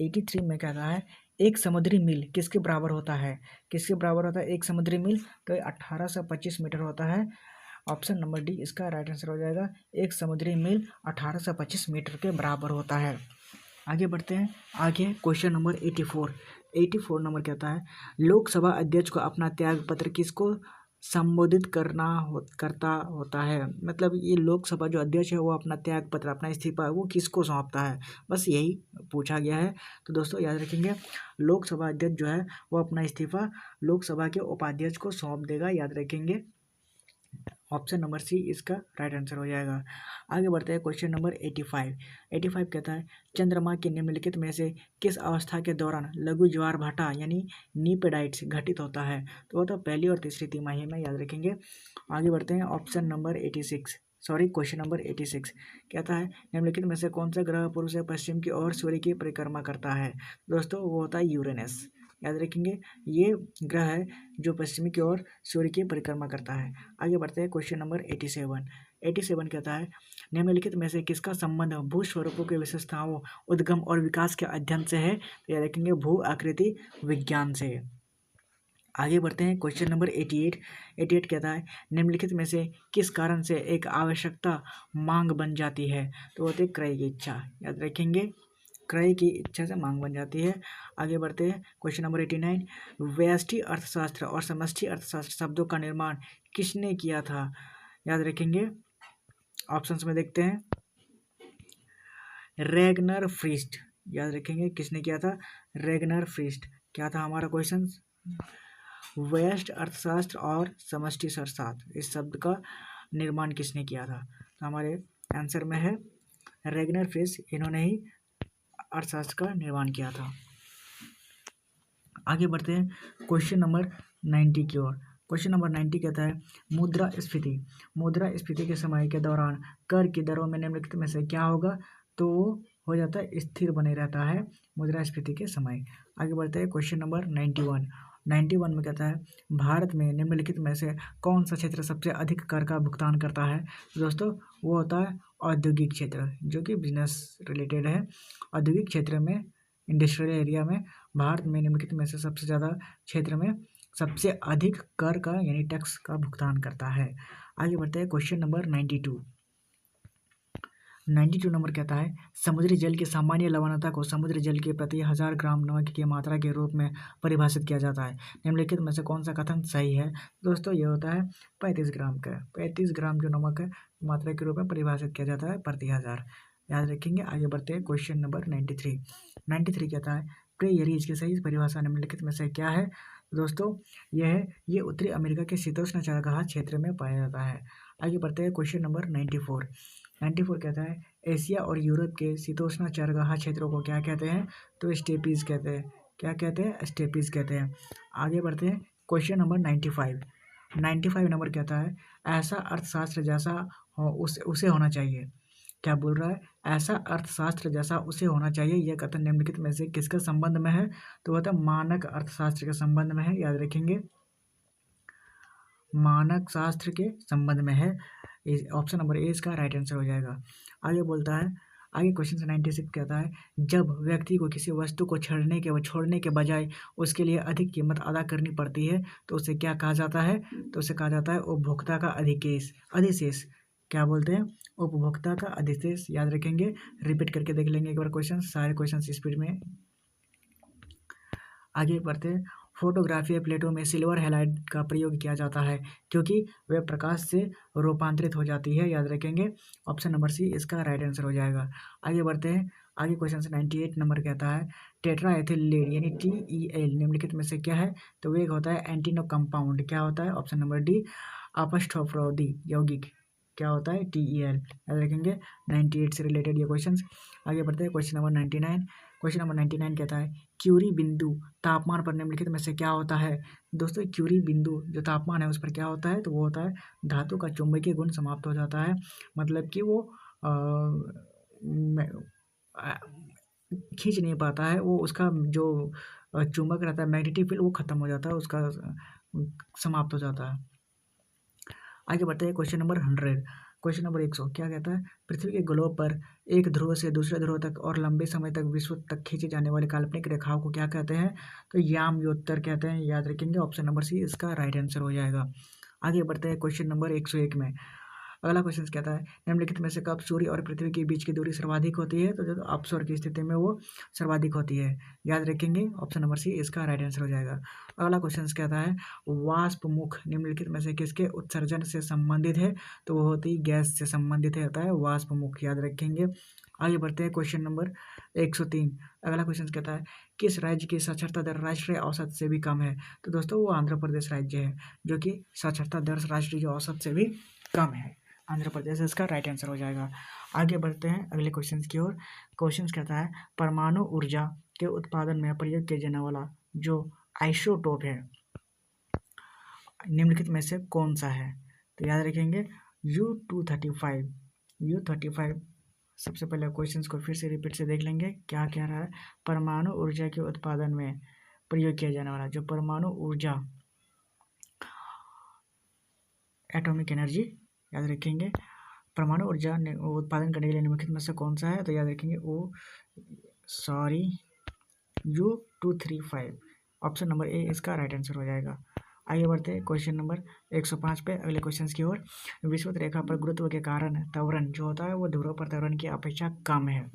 83 में कहता है एक समुद्री मील किसके बराबर होता है। किसके बराबर होता है एक समुद्री मील, तो 1825 मीटर होता है। ऑप्शन नंबर डी इसका राइट आंसर हो जाएगा, एक समुद्री मील 1825 मीटर के बराबर होता है। आगे बढ़ते हैं। आगे क्वेश्चन नंबर 84। 84 नंबर कहता है लोकसभा अध्यक्ष को अपना त्याग पत्र किसको संबोधित करता होता है। मतलब ये लोकसभा जो अध्यक्ष है वो अपना त्याग पत्र अपना इस्तीफा वो किसको सौंपता है, बस यही पूछा गया है। तो दोस्तों याद रखेंगे लोकसभा अध्यक्ष जो है वो अपना इस्तीफा लोकसभा के उपाध्यक्ष को सौंप देगा। याद रखेंगे ऑप्शन नंबर सी इसका राइट आंसर हो जाएगा। आगे बढ़ते हैं क्वेश्चन नंबर 85। 85 कहता है चंद्रमा के निम्नलिखित में से किस अवस्था के दौरान लघु ज्वार भाटा यानी नीपेडाइट्स घटित होता है। तो वो तो पहली और तीसरी तिमाही में। याद रखेंगे। आगे बढ़ते हैं option number 86 sorry question number 86 कहता है निम्नलिखित में से कौन सा ग्रह पूर्व से पश्चिम की ओर सूर्य की परिक्रमा करता है। दोस्तों वो होता है यूरेनस। याद रखेंगे ये ग्रह है जो पश्चिमी की ओर सूर्य की परिक्रमा करता है। आगे बढ़ते हैं क्वेश्चन नंबर 87। 87 कहता है निम्नलिखित में से किसका संबंध भूस्वरूपों की विशेषताओं, उद्गम और विकास के अध्ययन से है? तो यह देखेंगे भू आकृति विज्ञान से। आगे बढ़ते हैं, क्वेश्चन नंबर 88 कहता है निम्नलिखित में से किस कारण से एक आवश्यकता मांग बन जाती है? तो होती है क्रय की इच्छा। याद रखेंगे, क्रय की इच्छा से मांग बन जाती है। आगे बढ़ते हैं, क्वेश्चन नंबर 89 व्यष्टि अर्थशास्त्र और समष्टि अर्थशास्त्र शब्दों का निर्माण किसने किया था? याद रखेंगे, ऑप्शंस में देखते हैं, रेगनर फ्रीस्ट। याद रखेंगे किसने किया था? रेगनर फ्रीस्ट। क्या था हमारा क्वेश्चन? व्यष्ट अर्थशास्त्र और समष्टि अर्थशास्त्र, इस शब्द का निर्माण किसने किया था? तो हमारे आंसर में है रेगनर फ्रीस्ट, इन्होंने ही अर्थशास्त्र का निर्माण किया था। आगे बढ़ते हैं क्वेश्चन नंबर 90 की ओर। क्वेश्चन नंबर 90 कहता है मुद्रास्फीति के समय के दौरान कर की दरों में निम्नलिखित में से क्या होगा? तो हो जाता है स्थिर बने रहता है मुद्रास्फीति के समय। आगे बढ़ते हैं क्वेश्चन नंबर 91 में कहता है भारत में निम्नलिखित में से कौन सा क्षेत्र सबसे अधिक कर का भुगतान करता है? दोस्तों वो होता है औद्योगिक क्षेत्र, जो कि बिजनेस रिलेटेड है। औद्योगिक क्षेत्र में, इंडस्ट्रियल एरिया में भारत में निम्नलिखित में से सबसे ज़्यादा क्षेत्र में सबसे अधिक कर का यानी टैक्स का भुगतान करता है। आगे बढ़ते हैं क्वेश्चन नंबर 92 नंबर कहता है समुद्री जल की सामान्य लवणता को समुद्री जल के प्रति 1000 ग्राम नमक की मात्रा के रूप में परिभाषित किया जाता है। निम्नलिखित में से कौन सा कथन सही है? दोस्तों ये होता है 35 ग्राम का। 35 ग्राम जो नमक है मात्रा के रूप में परिभाषित किया जाता है प्रति 1000। याद रखेंगे। आगे बढ़ते हैं क्वेश्चन नंबर 93 कहता है प्रे रीज की सही परिभाषा निम्नलिखित में से क्या है? दोस्तों ये उत्तरी अमेरिका के शीतोष्ण चारगाह क्षेत्र में पाया जाता है। आगे बढ़ते हैं क्वेश्चन नंबर 94 कहता है एशिया और यूरोप के शीतोष्ण चारगाह क्षेत्रों को क्या कहते हैं? तो स्टेपीज कहते हैं। क्या कहते हैं? स्टेपीज कहते हैं। आगे बढ़ते हैं क्वेश्चन नंबर 95 नंबर कहता है ऐसा अर्थशास्त्र जैसा हो उसे होना चाहिए। क्या बोल रहा है? ऐसा अर्थशास्त्र जैसा उसे होना चाहिए। यह कथन निम्नलिखित में से किसके संबंध में है? तो वह मानक अर्थशास्त्र के संबंध में है। याद रखेंगे, मानक शास्त्र के संबंध में है। ऑप्शन नंबर ए इसका राइट आंसर हो जाएगा। आगे बोलता है, आगे क्वेश्चन 96 कहता है जब व्यक्ति को किसी वस्तु को छोड़ने के बजाय उसके लिए अधिक कीमत अदा करनी पड़ती है तो उसे क्या कहा जाता है? तो उसे कहा जाता है उपभोक्ता का अधिशेष। क्या बोलते हैं? उपभोक्ता का अधिशेष। याद रखेंगे, रिपीट करके देख लेंगे एक बार क्वेश्चन, सारे क्वेश्चन स्पीड में। आगे बढ़ते हैं, फोटोग्राफी प्लेटों में सिल्वर हैलाइड का प्रयोग किया जाता है क्योंकि वह प्रकाश से रूपांतरित हो जाती है। याद रखेंगे, ऑप्शन नंबर सी इसका राइट आंसर हो जाएगा। आगे बढ़ते हैं, आगे क्वेश्चन 98 नंबर कहता है टेट्रा एथिल लीड यानी TEL निम्नलिखित में से क्या है? तो वे होता है एंटीनो कंपाउंड। क्या होता है? ऑप्शन नंबर डी अपस्टोप्रोदी यौगिक। क्या होता है? TEL। याद रखेंगे, 98 से रिलेटेड ये क्वेश्चन। आगे बढ़ते हैं क्वेश्चन नंबर 99। क्वेश्चन नंबर 99 कहता है क्यूरी बिंदु तापमान पर निम्नलिखित में से क्या होता है? दोस्तों क्यूरी बिंदु जो तापमान है उस पर क्या होता है? तो वो होता है धातु का चुंबकीय गुण समाप्त हो जाता है। मतलब कि वो खींच नहीं पाता है, वो उसका जो चुंबक रहता है मैग्नेटिक फील्ड वो खत्म हो जाता है, उसका समाप्त हो जाता है। आगे बढ़ते हैं क्वेश्चन नंबर 100। क्वेश्चन नंबर 100 क्या कहता है पृथ्वी के ग्लोब पर एक ध्रुव से दूसरे ध्रुव तक और लंबे समय तक विश्व तक खींची जाने वाली काल्पनिक रेखाओं को क्या कहते हैं? तो यामयोत्तर कहते हैं। याद रखेंगे, ऑप्शन नंबर सी इसका राइट आंसर हो जाएगा। आगे बढ़ते हैं क्वेश्चन नंबर 101 में। अगला क्वेश्चन कहता है निम्नलिखित में से कब सूर्य और पृथ्वी के बीच की दूरी सर्वाधिक होती है? तो जो अपस्वर की स्थिति में वो सर्वाधिक होती है। याद रखेंगे, ऑप्शन नंबर सी इसका राइट आंसर हो जाएगा। अगला क्वेश्चन कहता है वाष्प मुख निम्नलिखित में से किसके उत्सर्जन से संबंधित है? तो वो होती गैस से संबंधित होता है वाष्प मुख। याद रखेंगे। आगे बढ़ते हैं क्वेश्चन नंबर 103। अगला क्वेश्चन कहता है किस राज्य की साक्षरता दर राष्ट्रीय औसत से भी कम है? तो दोस्तों वो आंध्र प्रदेश राज्य है जो कि साक्षरता दर राष्ट्रीय औसत से भी कम है। आंध्र प्रदेश इसका राइट आंसर हो जाएगा। आगे बढ़ते हैं अगले क्वेश्चन की ओर। क्वेश्चन कहता है परमाणु ऊर्जा के उत्पादन में प्रयोग किया जाने वाला जो आइसोटोप है निम्नलिखित में से कौन सा है? तो याद रखेंगे U-235। सबसे पहले क्वेश्चंस को फिर से रिपीट से देख लेंगे क्या कह रहा है। परमाणु ऊर्जा के उत्पादन में प्रयोग किया जाने वाला जो परमाणु ऊर्जा एटॉमिक एनर्जी। याद रखेंगे परमाणु ऊर्जा उत्पादन करने के लिए निम्नलिखित में से कौन सा है? तो याद रखेंगे U235 ऑप्शन नंबर ए इसका राइट आंसर हो जाएगा। आगे बढ़ते हैं क्वेश्चन नंबर 105 पे अगले क्वेश्चन की ओर। विषुवत रेखा पर गुरुत्व के कारण त्वरण जो होता है वो ध्रुव पर त्वरण की अपेक्षा कम है,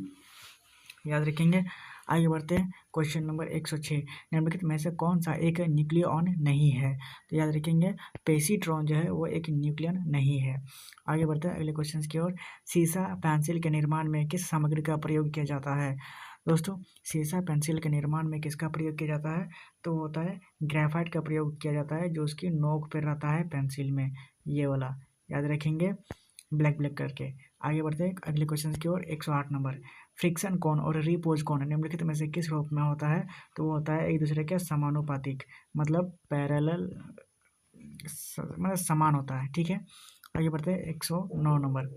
याद रखेंगे। आगे बढ़ते हैं क्वेश्चन नंबर 106। निम्नलिखित में से कौन सा एक न्यूक्लियॉन नहीं है? तो याद रखेंगे पेसिट्रॉन जो है वो एक न्यूक्लियन नहीं है। आगे बढ़ते हैं अगले क्वेश्चन की ओर। सीसा पेंसिल के निर्माण में किस सामग्री का प्रयोग किया जाता है? दोस्तों सीसा पेंसिल के निर्माण में किसका प्रयोग किया जाता है? तो होता है ग्रेफाइट का प्रयोग किया जाता है, जो उसकी नोक पर रहता है पेंसिल में, ये वाला याद रखेंगे ब्लैक ब्लैक करके। आगे बढ़ते हैं अगले क्वेश्चन की ओर। 108 नंबर। फ्रिक्शन कोण और रिपोज कोण निम्नलिखित में से किस रूप में होता है? तो वो होता है एक दूसरे के समानुपातिक, मतलब पैरेलल, मतलब समान होता है, ठीक है। आगे बढ़ते हैं 109 नंबर।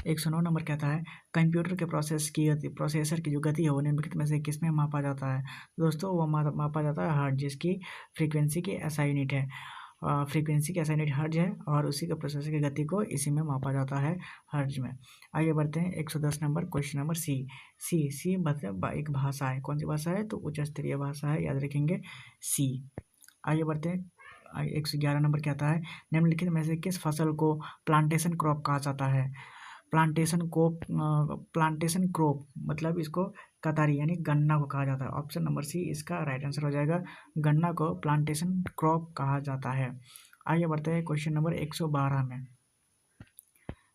109 नंबर कहता है कंप्यूटर के प्रोसेसर की जो गति है वो निम्नलिखित में से किसमें मापा जाता है? दोस्तों वो मापा जाता है हर्ट्ज, जिसकी फ्रीक्वेंसी की एसआई यूनिट है। फ्रीक्वेंसी की एसआई यूनिट हर्ट्ज है और उसी का प्रोसेसर की गति को इसी में मापा जाता है, हर्ट्ज में। आगे बढ़ते हैं 110 नंबर। क्वेश्चन नंबर सी मतलब एक भाषा है, कौन सी भाषा है? तो उच्च स्तरीय भाषा है, याद रखेंगे सी। आगे बढ़ते हैं 111 नंबर कहता है निम्नलिखित में से किस फसल को प्लांटेशन क्रॉप कहा जाता है? प्लांटेशन क्रॉप मतलब इसको कतारी यानी गन्ना को कहा जाता है। ऑप्शन नंबर सी इसका राइट आंसर हो जाएगा, गन्ना को प्लांटेशन क्रॉप कहा जाता है। आगे बढ़ते हैं क्वेश्चन नंबर 112 में।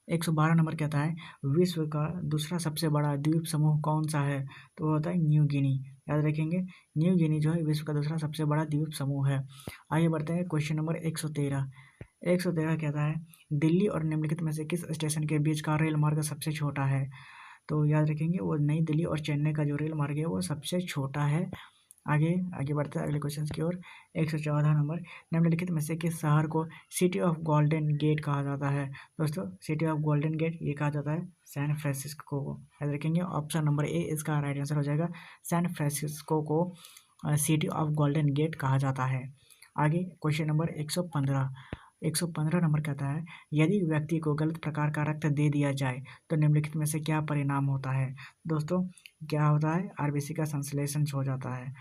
112 नंबर कहता है विश्व का दूसरा सबसे बड़ा द्वीप समूह कौन सा है? तो वो होता है न्यू गिनी, याद रखेंगे न्यू गिनी जो है विश्व का दूसरा सबसे बड़ा द्वीप समूह है। आगे बढ़ते हैं क्वेश्चन नंबर 113 कहता है दिल्ली और निम्नलिखित में से किस स्टेशन के बीच का रेल मार्ग सबसे छोटा है? तो याद रखेंगे वो नई दिल्ली और चेन्नई का जो रेल मार्ग है वो सबसे छोटा है। आगे बढ़ते हैं अगले क्वेश्चन की ओर। 114 नंबर। निम्नलिखित में से किस शहर को सिटी ऑफ गोल्डन गेट कहा जाता है? दोस्तों सिटी ऑफ गोल्डन गेट ये कहा जाता है सैन फ्रांसिस्को को, याद रखेंगे ऑप्शन नंबर ए इसका राइट आंसर हो जाएगा। सैन फ्रांसिस्को को सिटी ऑफ गोल्डन गेट कहा जाता है। आगे क्वेश्चन नंबर 115 नंबर कहता है यदि व्यक्ति को गलत प्रकार का रक्त दे दिया जाए तो निम्नलिखित में से क्या परिणाम होता है? दोस्तों क्या होता है? आरबीसी का संश्लेषण हो जाता है,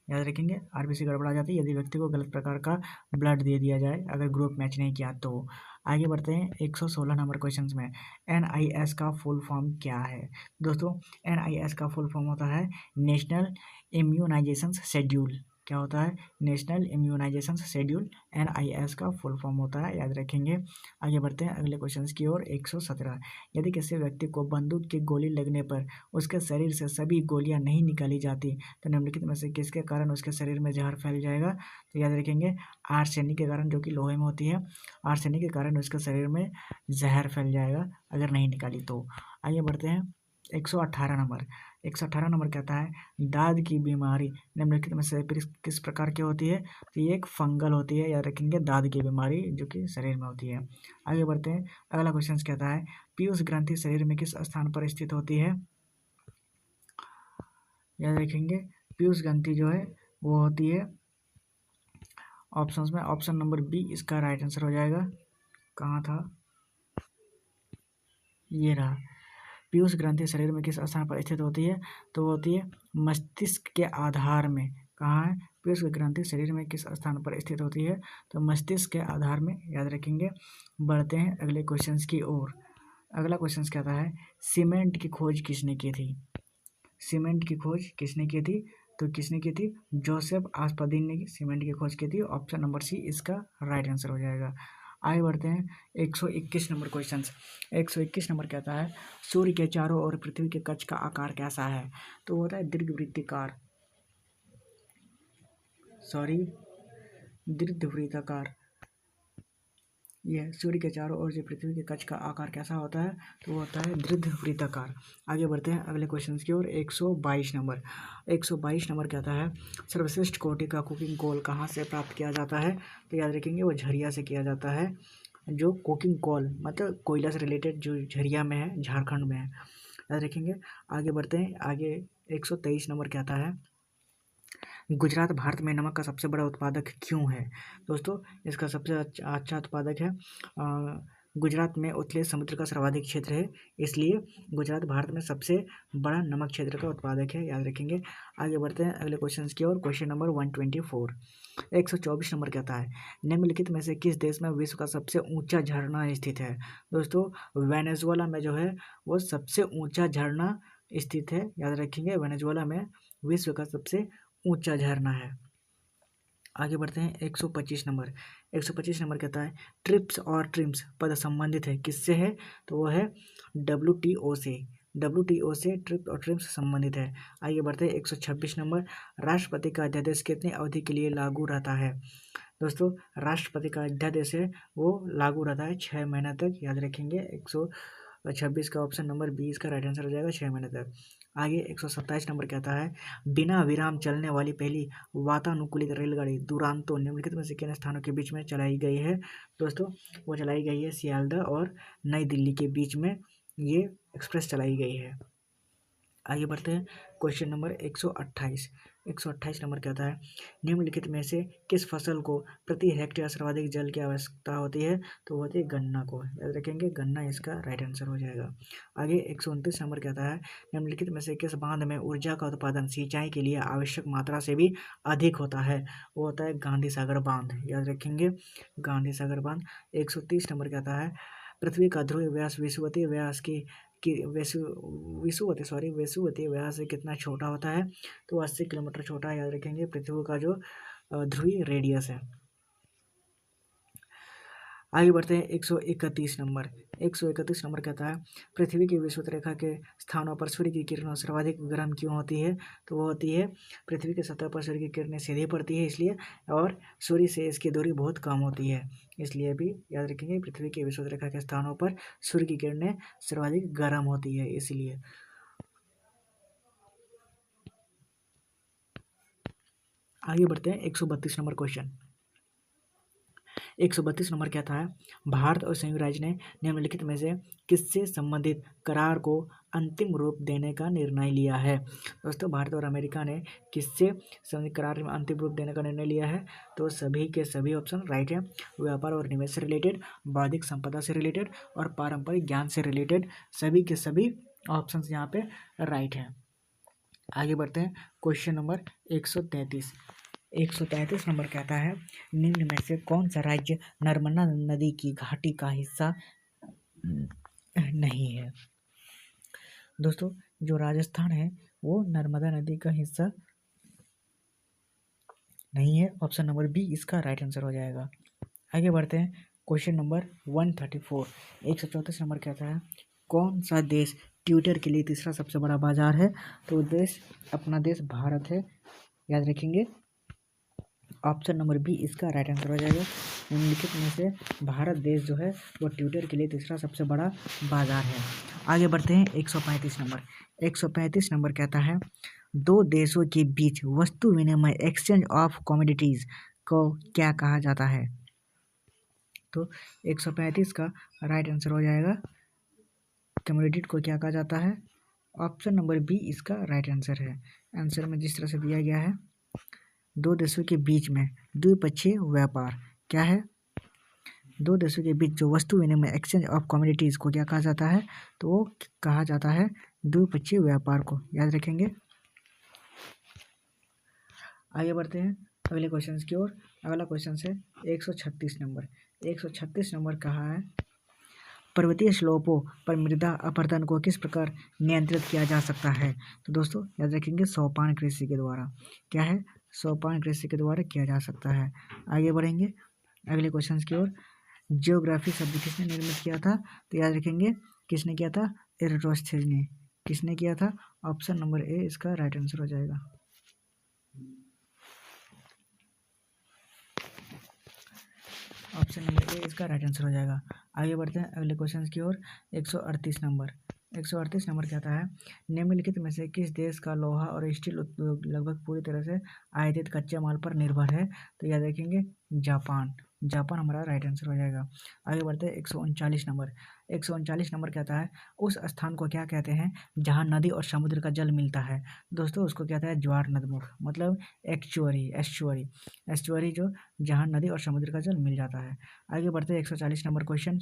याद रखेंगे आरबीसी गड़बड़ा जाती है यदि व्यक्ति को गलत प्रकार का ब्लड दे दिया जाए, अगर ग्रुप मैच नहीं किया तो। आगे बढ़ते हैं 116 नंबर क्वेश्चन में। NIS का फुल फॉर्म क्या है? दोस्तों NIS का फुल फॉर्म होता है नेशनल इम्यूनाइजेशन शेड्यूल। क्या होता है? नेशनल इम्यूनाइजेशन शेड्यूल NIS का फुल फॉर्म होता है, याद रखेंगे। आगे बढ़ते हैं अगले क्वेश्चन की ओर। 117। यदि किसी व्यक्ति को बंदूक की गोली लगने पर उसके शरीर से सभी गोलियां नहीं निकाली जाती तो निम्नलिखित में से किसके कारण उसके शरीर में जहर फैल जाएगा? तो याद रखेंगे आर्सेनिक के कारण, जो कि लोहे में होती है, आर्सेनिक के कारण उसके शरीर में जहर फैल जाएगा अगर नहीं निकाली तो। आगे बढ़ते हैं 118 नंबर। 118 नंबर कहता है दाद की बीमारी निम्नलिखित में से किस प्रकार की होती है? तो ये एक फंगल होती है, याद रखेंगे दाद की बीमारी जो कि शरीर में होती है। आगे बढ़ते हैं अगला क्वेश्चन कहता है पीयूष ग्रंथि शरीर में किस स्थान पर स्थित होती है? याद रखेंगे पीयूष ग्रंथि जो है वो होती है ऑप्शंस में, ऑप्शन नंबर बी इसका राइट आंसर हो जाएगा। कहाँ था? ये रहा। पीयूष ग्रंथि शरीर में किस स्थान पर स्थित होती है? तो होती है मस्तिष्क के आधार में। कहाँ है? पीयूष ग्रंथि शरीर में किस स्थान पर स्थित होती है? तो मस्तिष्क के आधार में, याद रखेंगे। बढ़ते हैं अगले क्वेश्चन की ओर। अगला क्वेश्चन कहता है सीमेंट की खोज किसने की थी? सीमेंट की खोज किसने की थी? तो किसने की थी? जोसेफ आस्पादिन ने सीमेंट की खोज की थी। ऑप्शन नंबर सी इसका राइट आंसर हो जाएगा। आगे बढ़ते हैं 121 नंबर क्वेश्चन। 121 नंबर कहता है सूर्य के चारों ओर पृथ्वी के कक्ष का आकार कैसा है? तो वो होता है दीर्घवृत्ताकार। यह सूर्य के चारों ओर जो पृथ्वी के कक्ष का आकार कैसा होता है? तो वो होता है दीर्घवृत्ताकार। आगे बढ़ते हैं अगले क्वेश्चन की ओर। 122 नंबर। 122 नंबर कहता है सर्वश्रेष्ठ कोटि का कुकिंग कोल कहाँ से प्राप्त किया जाता है? तो याद रखेंगे वो झरिया से किया जाता है। जो कुकिंग कोल मतलब कोयला से रिलेटेड जो झरिया में है, झारखंड में है, याद रखेंगे। आगे बढ़ते हैं आगे 123 नंबर कहता है गुजरात भारत में नमक का सबसे बड़ा उत्पादक क्यों है? दोस्तों इसका सबसे अच्छा उत्पादक है गुजरात में उथले समुद्र का सर्वाधिक क्षेत्र है, इसलिए गुजरात भारत में सबसे बड़ा नमक क्षेत्र का उत्पादक है, याद रखेंगे। आगे बढ़ते हैं अगले क्वेश्चन की ओर। क्वेश्चन नंबर 124, 124 नंबर कहता है निम्नलिखित में से किस देश में विश्व का सबसे ऊंचा झरना स्थित है। दोस्तों वेनेजुएला में जो है वो सबसे ऊंचा झरना स्थित है, याद रखेंगे। वेनेजुएला में विश्व का सबसे ऊंचा झरना है। आगे बढ़ते हैं 125 नंबर। 125 नंबर कहता है ट्रिप्स और ट्रिम्स पद संबंधित है किससे है, तो वो है WTO से। WTO से ट्रिप्स और ट्रिम्स संबंधित है। आगे बढ़ते हैं 126 नंबर। राष्ट्रपति का अध्यादेश कितनी अवधि के लिए लागू रहता है। दोस्तों राष्ट्रपति का अध्यादेश है वो लागू रहता है 6 महीने तक, याद रखेंगे। 126 का ऑप्शन नंबर बी इसका राइट आंसर हो जाएगा, 6 महीने तक। आगे 127 नंबर कहता है बिना विराम चलने वाली पहली वातानुकूलित रेलगाड़ी दुरांतो निम्नलिखित में से किन स्थानों के बीच में चलाई गई है। दोस्तों वो चलाई गई है सियालदह और नई दिल्ली के बीच में ये एक्सप्रेस चलाई गई है। आगे बढ़ते हैं क्वेश्चन नंबर 128। 128 नंबर कहता है निम्नलिखित में से किस फसल को प्रति हेक्टेयर सर्वाधिक जल की आवश्यकता होती है, तो होती है गन्ना को, याद रखेंगे। गन्ना इसका राइट आंसर हो जाएगा। आगे 129 नंबर कहता है निम्नलिखित में से किस बांध में ऊर्जा का उत्पादन सिंचाई के लिए आवश्यक मात्रा से भी अधिक होता है, वो होता है गांधी सागर बांध, याद रखेंगे। गांधी सागर बांध। 130 नंबर कहता है पृथ्वी का ध्रुवीय व्यास विषुवतीय व्यास विषुवतीय व्यास से कितना छोटा होता है, तो 80 किलोमीटर छोटा है, याद रखेंगे। पृथ्वी का जो ध्रुवीय रेडियस है। आगे बढ़ते हैं 131 नंबर। 131 नंबर कहता है पृथ्वी की विषुवत रेखा के स्थानों पर सूर्य की किरणें सर्वाधिक गर्म क्यों होती है, तो वो होती है पृथ्वी की सतह पर सूर्य की किरणें सीधे पड़ती है इसलिए, और सूर्य से इसकी दूरी बहुत कम होती है, इसलिए भी याद रखेंगे। पृथ्वी की विषुवत रेखा के स्थानों पर सूर्य की किरणें सर्वाधिक गर्म होती है इसलिए। आगे बढ़ते हैं 132 नंबर क्वेश्चन। 132 नंबर कहता है भारत और संयुक्त राज्य ने निम्नलिखित में से किससे संबंधित करार को अंतिम रूप देने का निर्णय लिया है। दोस्तों भारत और अमेरिका ने किससे संबंधित करार में अंतिम रूप देने का निर्णय लिया है, तो सभी के सभी ऑप्शन राइट है। व्यापार और निवेश से रिलेटेड, बौद्धिक संपदा से रिलेटेड और पारंपरिक ज्ञान से रिलेटेड, सभी के सभी ऑप्शन यहाँ पे राइट है। आगे बढ़ते हैं क्वेश्चन नंबर 133। 133 नंबर कहता है निम्न में से कौन सा राज्य नर्मदा नदी की घाटी का हिस्सा नहीं है। दोस्तों जो राजस्थान है वो नर्मदा नदी का हिस्सा नहीं है, ऑप्शन नंबर बी इसका राइट आंसर हो जाएगा। आगे बढ़ते हैं क्वेश्चन नंबर 134। 134 नंबर कहता है कौन सा देश ट्विटर के लिए तीसरा सबसे बड़ा बाजार है, तो देश अपना देश भारत है, याद रखेंगे। ऑप्शन नंबर बी इसका राइट आंसर हो जाएगा। निम्नलिखित में से भारत देश जो है वो ट्विटर के लिए तीसरा सबसे बड़ा बाजार है। आगे बढ़ते हैं 135 नंबर। 135 नंबर कहता है दो देशों के बीच वस्तु विनिमय एक्सचेंज ऑफ कमोडिटीज को क्या कहा जाता है, तो 135 का राइट आंसर हो जाएगा। कमोडिटी को क्या कहा जाता है, ऑप्शन नंबर बी इसका राइट आंसर है। आंसर में जिस तरह से दिया गया है दो देशों के बीच में द्विपक्षीय व्यापार क्या है, दो देशों के बीच जो वस्तु विनिमय एक्सचेंज ऑफ कमोडिटीज को क्या कहा जाता है, तो वो कहा जाता है द्विपक्षीय व्यापार को, याद रखेंगे। आगे बढ़ते हैं अगले क्वेश्चन की ओर। अगला क्वेश्चन है 136 नंबर। 136 नंबर कहा है पर्वतीय स्लोपों पर मृदा अपरदन को किस प्रकार नियंत्रित किया जा सकता है, तो दोस्तों याद रखेंगे सोपान कृषि के द्वारा, क्या है, सोपान कृषि के द्वारा किया जा सकता है। आगे बढ़ेंगे अगले क्वेश्चन की ओर। जियोग्राफी शब्द किसने निर्मित किया था, तो याद रखेंगे किसने किया था, एराटोस्थेनेस ने। किसने किया था, ऑप्शन नंबर ए इसका राइट आंसर हो जाएगा। ऑप्शन नंबर ए इसका राइट आंसर हो जाएगा। आगे बढ़ते हैं अगले क्वेश्चन की ओर। 138 नंबर। 138 नंबर कहता है निम्नलिखित में से किस देश का लोहा और स्टील उद्योग लगभग पूरी तरह से आयातित कच्चे माल पर निर्भर है, तो याद रखेंगे जापान। जापान हमारा राइट आंसर हो जाएगा। आगे बढ़ते हैं 139 नंबर। 139 नंबर कहता है उस स्थान को क्या कहते हैं जहाँ नदी और समुद्र का जल मिलता है। दोस्तों उसको कहता है ज्वार नदमुख, मतलब एक्चुअरी एस्चुअरी एस्चुअरी जो जहाँ नदी और समुद्र का जल मिल जाता है। आगे बढ़ते हैं 140 नंबर क्वेश्चन,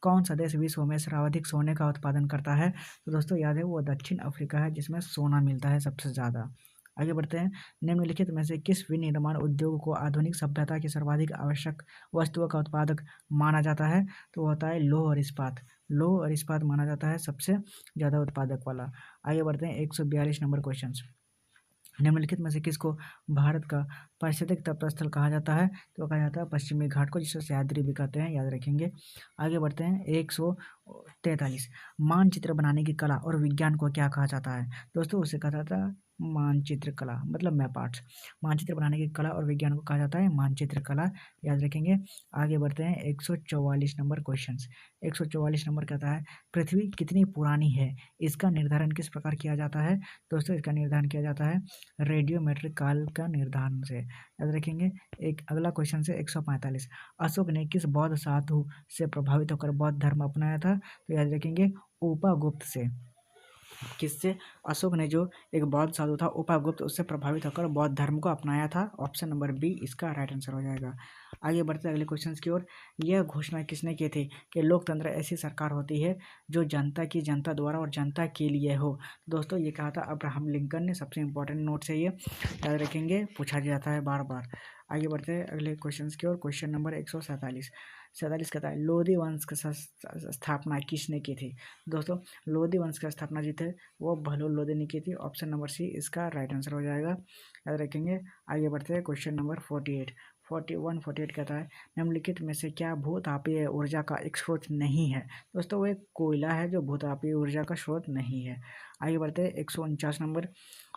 कौन सा देश विश्व में सर्वाधिक सोने का उत्पादन करता है? तो दोस्तों याद है वो दक्षिण अफ्रीका है जिसमें सोना मिलता है सबसे ज़्यादा। आगे बढ़ते हैं, निम्नलिखित में से किस विनिर्माण उद्योग को आधुनिक सभ्यता की सर्वाधिक आवश्यक वस्तुओं का उत्पादक माना जाता है? तो वो होता है लोह और इस्पात। लोह और इस्पात माना जाता है सबसे ज़्यादा उत्पादक वाला। आगे बढ़ते हैं 142 नंबर क्वेश्चन, निम्नलिखित में से किसको भारत का पारिस्थितिक तपस्थल कहा जाता है? तो कहा जाता है पश्चिमी घाट को, जिसे सह्याद्री भी कहते हैं, याद रखेंगे। आगे बढ़ते हैं 143, मानचित्र बनाने की कला और विज्ञान को क्या कहा जाता है? दोस्तों उसे कहा जाता है मानचित्र कला, मतलब मैप आर्ट्स। मानचित्र बनाने की कला और विज्ञान को कहा जाता है मानचित्र कला, याद रखेंगे। आगे बढ़ते हैं 144 नंबर क्वेश्चन, 144 नंबर कहता है पृथ्वी कितनी पुरानी है, इसका निर्धारण किस प्रकार किया जाता है? दोस्तों इसका निर्धारण किया जाता है रेडियोमेट्रिक काल का निर्धारण से, याद रखेंगे। एक अगला क्वेश्चन से 145, अशोक ने किस बौद्ध साधु से प्रभावित होकर बौद्ध धर्म अपनाया था? तो याद रखेंगे उपगुप्त से। किससे? अशोक ने जो एक बौद्ध साधु था उपगुप्त, उससे प्रभावित होकर बौद्ध धर्म को अपनाया था। ऑप्शन नंबर बी इसका राइट आंसर हो जाएगा। आगे बढ़ते अगले क्वेश्चन की ओर, यह घोषणा किसने की थी कि लोकतंत्र ऐसी सरकार होती है जो जनता की, जनता द्वारा और जनता के लिए हो? दोस्तों ये कहा था अब्राहम लिंकन ने। सबसे इंपॉर्टेंट नोट से ये याद रखेंगे, पूछा जाता है बार बार। आगे बढ़ते हैं अगले क्वेश्चन की ओर, क्वेश्चन नंबर 147 कहता है लोधी वंश की स्थापना किसने की थी? दोस्तों लोधी वंश की स्थापना जी थे वो बहलोल लोधी ने की थी। ऑप्शन नंबर सी इसका राइट आंसर हो जाएगा, याद रखेंगे। आगे बढ़ते हैं क्वेश्चन नंबर 48 कहता है निम्नलिखित में से क्या भूतापीय ऊर्जा का एक स्रोत नहीं है? दोस्तों वो एक कोयला है जो भूतापीय ऊर्जा का स्रोत नहीं है। आगे बढ़ते हैं 149 नंबर,